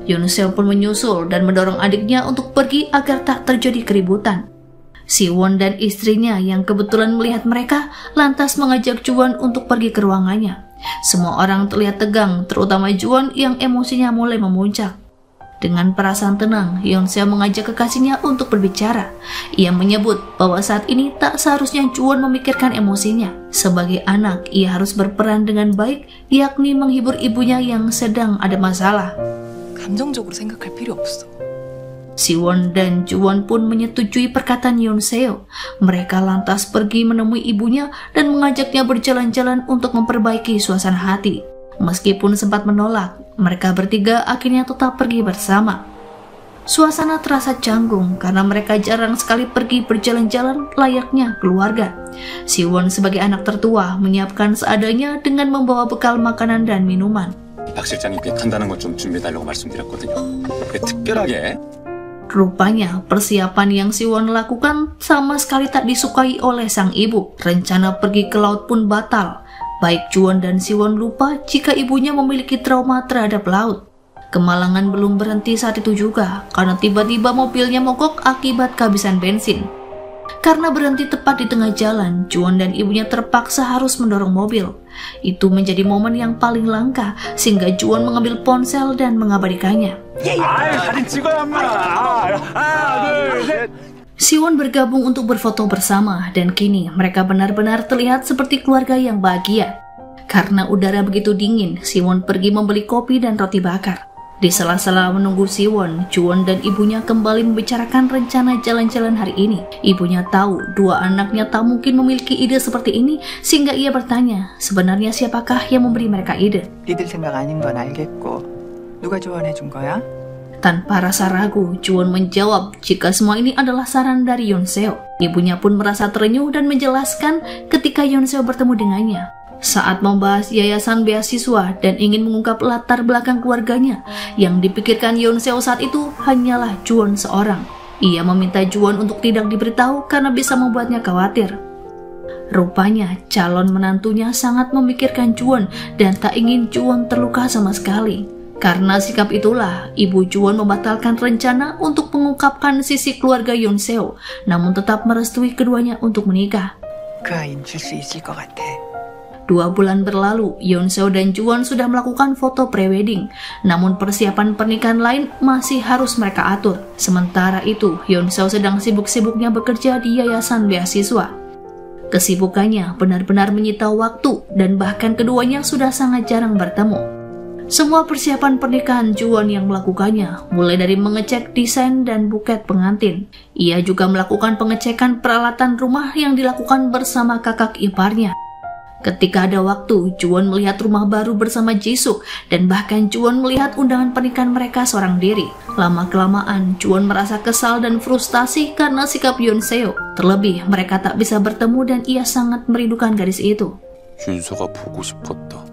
Yeonseo pun menyusul dan mendorong adiknya untuk pergi agar tak terjadi keributan. Siwon dan istrinya yang kebetulan melihat mereka lantas mengajak Juwon untuk pergi ke ruangannya. Semua orang terlihat tegang, terutama Juwon yang emosinya mulai memuncak. Dengan perasaan tenang, Yeonseo mengajak kekasihnya untuk berbicara. Ia menyebut bahwa saat ini tak seharusnya Juwon memikirkan emosinya. Sebagai anak, ia harus berperan dengan baik, yakni menghibur ibunya yang sedang ada masalah. 감정적으로 생각할 필요 없어. Siwon dan Juwon pun menyetujui perkataan Yeonseo. Mereka lantas pergi menemui ibunya dan mengajaknya berjalan-jalan untuk memperbaiki suasana hati. Meskipun sempat menolak, mereka bertiga akhirnya tetap pergi bersama. Suasana terasa canggung karena mereka jarang sekali pergi berjalan-jalan layaknya keluarga. Siwon sebagai anak tertua menyiapkan seadanya dengan membawa bekal makanan dan minuman. 박 실장님께 간단한 것 좀 준비해달라고 말씀드렸거든요. 특별하게. Rupanya persiapan yang Siwon lakukan sama sekali tak disukai oleh sang ibu. Rencana pergi ke laut pun batal. Baik Juwon dan Siwon lupa jika ibunya memiliki trauma terhadap laut. Kemalangan belum berhenti saat itu juga, karena tiba-tiba mobilnya mogok akibat kehabisan bensin. Karena berhenti tepat di tengah jalan, Juwon dan ibunya terpaksa harus mendorong mobil. Itu menjadi momen yang paling langka, sehingga Juwon mengambil ponsel dan mengabadikannya. Siwon bergabung untuk berfoto bersama, dan kini mereka benar-benar terlihat seperti keluarga yang bahagia. Karena udara begitu dingin, Siwon pergi membeli kopi dan roti bakar. Di sela-sela menunggu Siwon, Juwon dan ibunya kembali membicarakan rencana jalan-jalan hari ini. Ibunya tahu dua anaknya tak mungkin memiliki ide seperti ini, sehingga ia bertanya, sebenarnya siapakah yang memberi mereka ide? 니들 생각 아닌 건 알겠고 누가 조언해 준 거야? Tanpa rasa ragu, Juwon menjawab jika semua ini adalah saran dari Yonseo. Ibunya pun merasa terenyuh dan menjelaskan ketika Yonseo bertemu dengannya. Saat membahas yayasan beasiswa dan ingin mengungkap latar belakang keluarganya, yang dipikirkan Yonseo saat itu hanyalah Juwon seorang. Ia meminta Juwon untuk tidak diberitahu karena bisa membuatnya khawatir. Rupanya calon menantunya sangat memikirkan Juwon dan tak ingin Juwon terluka sama sekali. Karena sikap itulah, ibu Juwon membatalkan rencana untuk mengungkapkan sisi keluarga Yonseo, namun tetap merestui keduanya untuk menikah. 그 아이는 줄 수 있을 것 같아. 2 bulan berlalu, Yonseo dan Juwon sudah melakukan foto prewedding, namun persiapan pernikahan lain masih harus mereka atur. Sementara itu, Yonseo sedang sibuk-sibuknya bekerja di yayasan beasiswa. Kesibukannya benar-benar menyita waktu dan bahkan keduanya sudah sangat jarang bertemu. Semua persiapan pernikahan Juwon yang melakukannya, mulai dari mengecek desain dan buket pengantin. Ia juga melakukan pengecekan peralatan rumah yang dilakukan bersama kakak iparnya. Ketika ada waktu, Juwon melihat rumah baru bersama Jisuk dan bahkan Juwon melihat undangan pernikahan mereka seorang diri. Lama-kelamaan, Juwon merasa kesal dan frustasi karena sikap Yonseo. Terlebih, mereka tak bisa bertemu dan ia sangat merindukan gadis itu. 윤서가 보고 싶었다.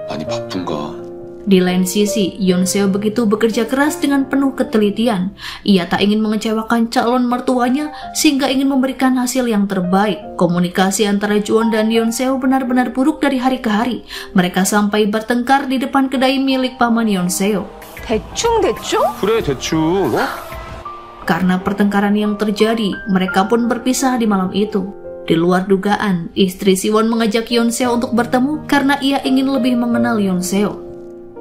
많이 바쁜가? Di lain sisi, Yonseo begitu bekerja keras dengan penuh ketelitian. Ia tak ingin mengecewakan calon mertuanya sehingga ingin memberikan hasil yang terbaik. Komunikasi antara Juwon dan Yonseo benar-benar buruk dari hari ke hari. Mereka sampai bertengkar di depan kedai milik paman Yonseo. 대충? 그래 대충. Karena pertengkaran yang terjadi, mereka pun berpisah di malam itu. Di luar dugaan, istri Siwon mengajak Yonseo untuk bertemu karena ia ingin lebih mengenal Yonseo.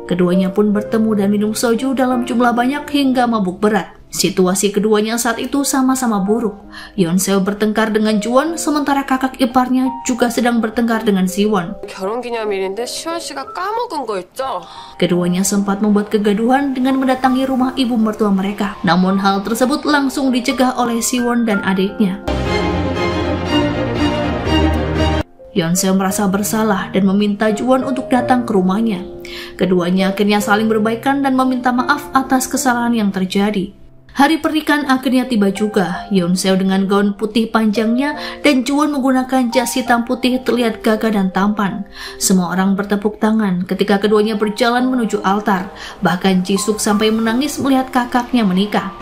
Keduanya pun bertemu dan minum soju dalam jumlah banyak hingga mabuk berat. Situasi keduanya saat itu sama-sama buruk. Yonseo bertengkar dengan Juwon, sementara kakak iparnya juga sedang bertengkar dengan Siwon. 결혼기념일인데 시원 씨가 까먹은 거 있죠? Keduanya sempat membuat kegaduhan dengan mendatangi rumah ibu mertua mereka. Namun hal tersebut langsung dicegah oleh Siwon dan adiknya. Yonseo merasa bersalah dan meminta Juwon untuk datang ke rumahnya. Keduanya akhirnya saling berbaikan dan meminta maaf atas kesalahan yang terjadi. Hari pernikahan akhirnya tiba juga. Yonseo dengan gaun putih panjangnya dan Juwon menggunakan jas hitam putih terlihat gagah dan tampan. Semua orang bertepuk tangan ketika keduanya berjalan menuju altar. Bahkan Jisuk sampai menangis melihat kakaknya menikah.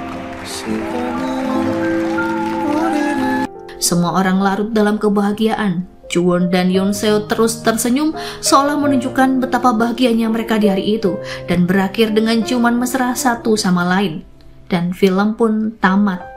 Semua orang larut dalam kebahagiaan. Juwon dan Yonseo terus tersenyum seolah menunjukkan betapa bahagianya mereka di hari itu dan berakhir dengan ciuman mesra satu sama lain. Dan film pun tamat.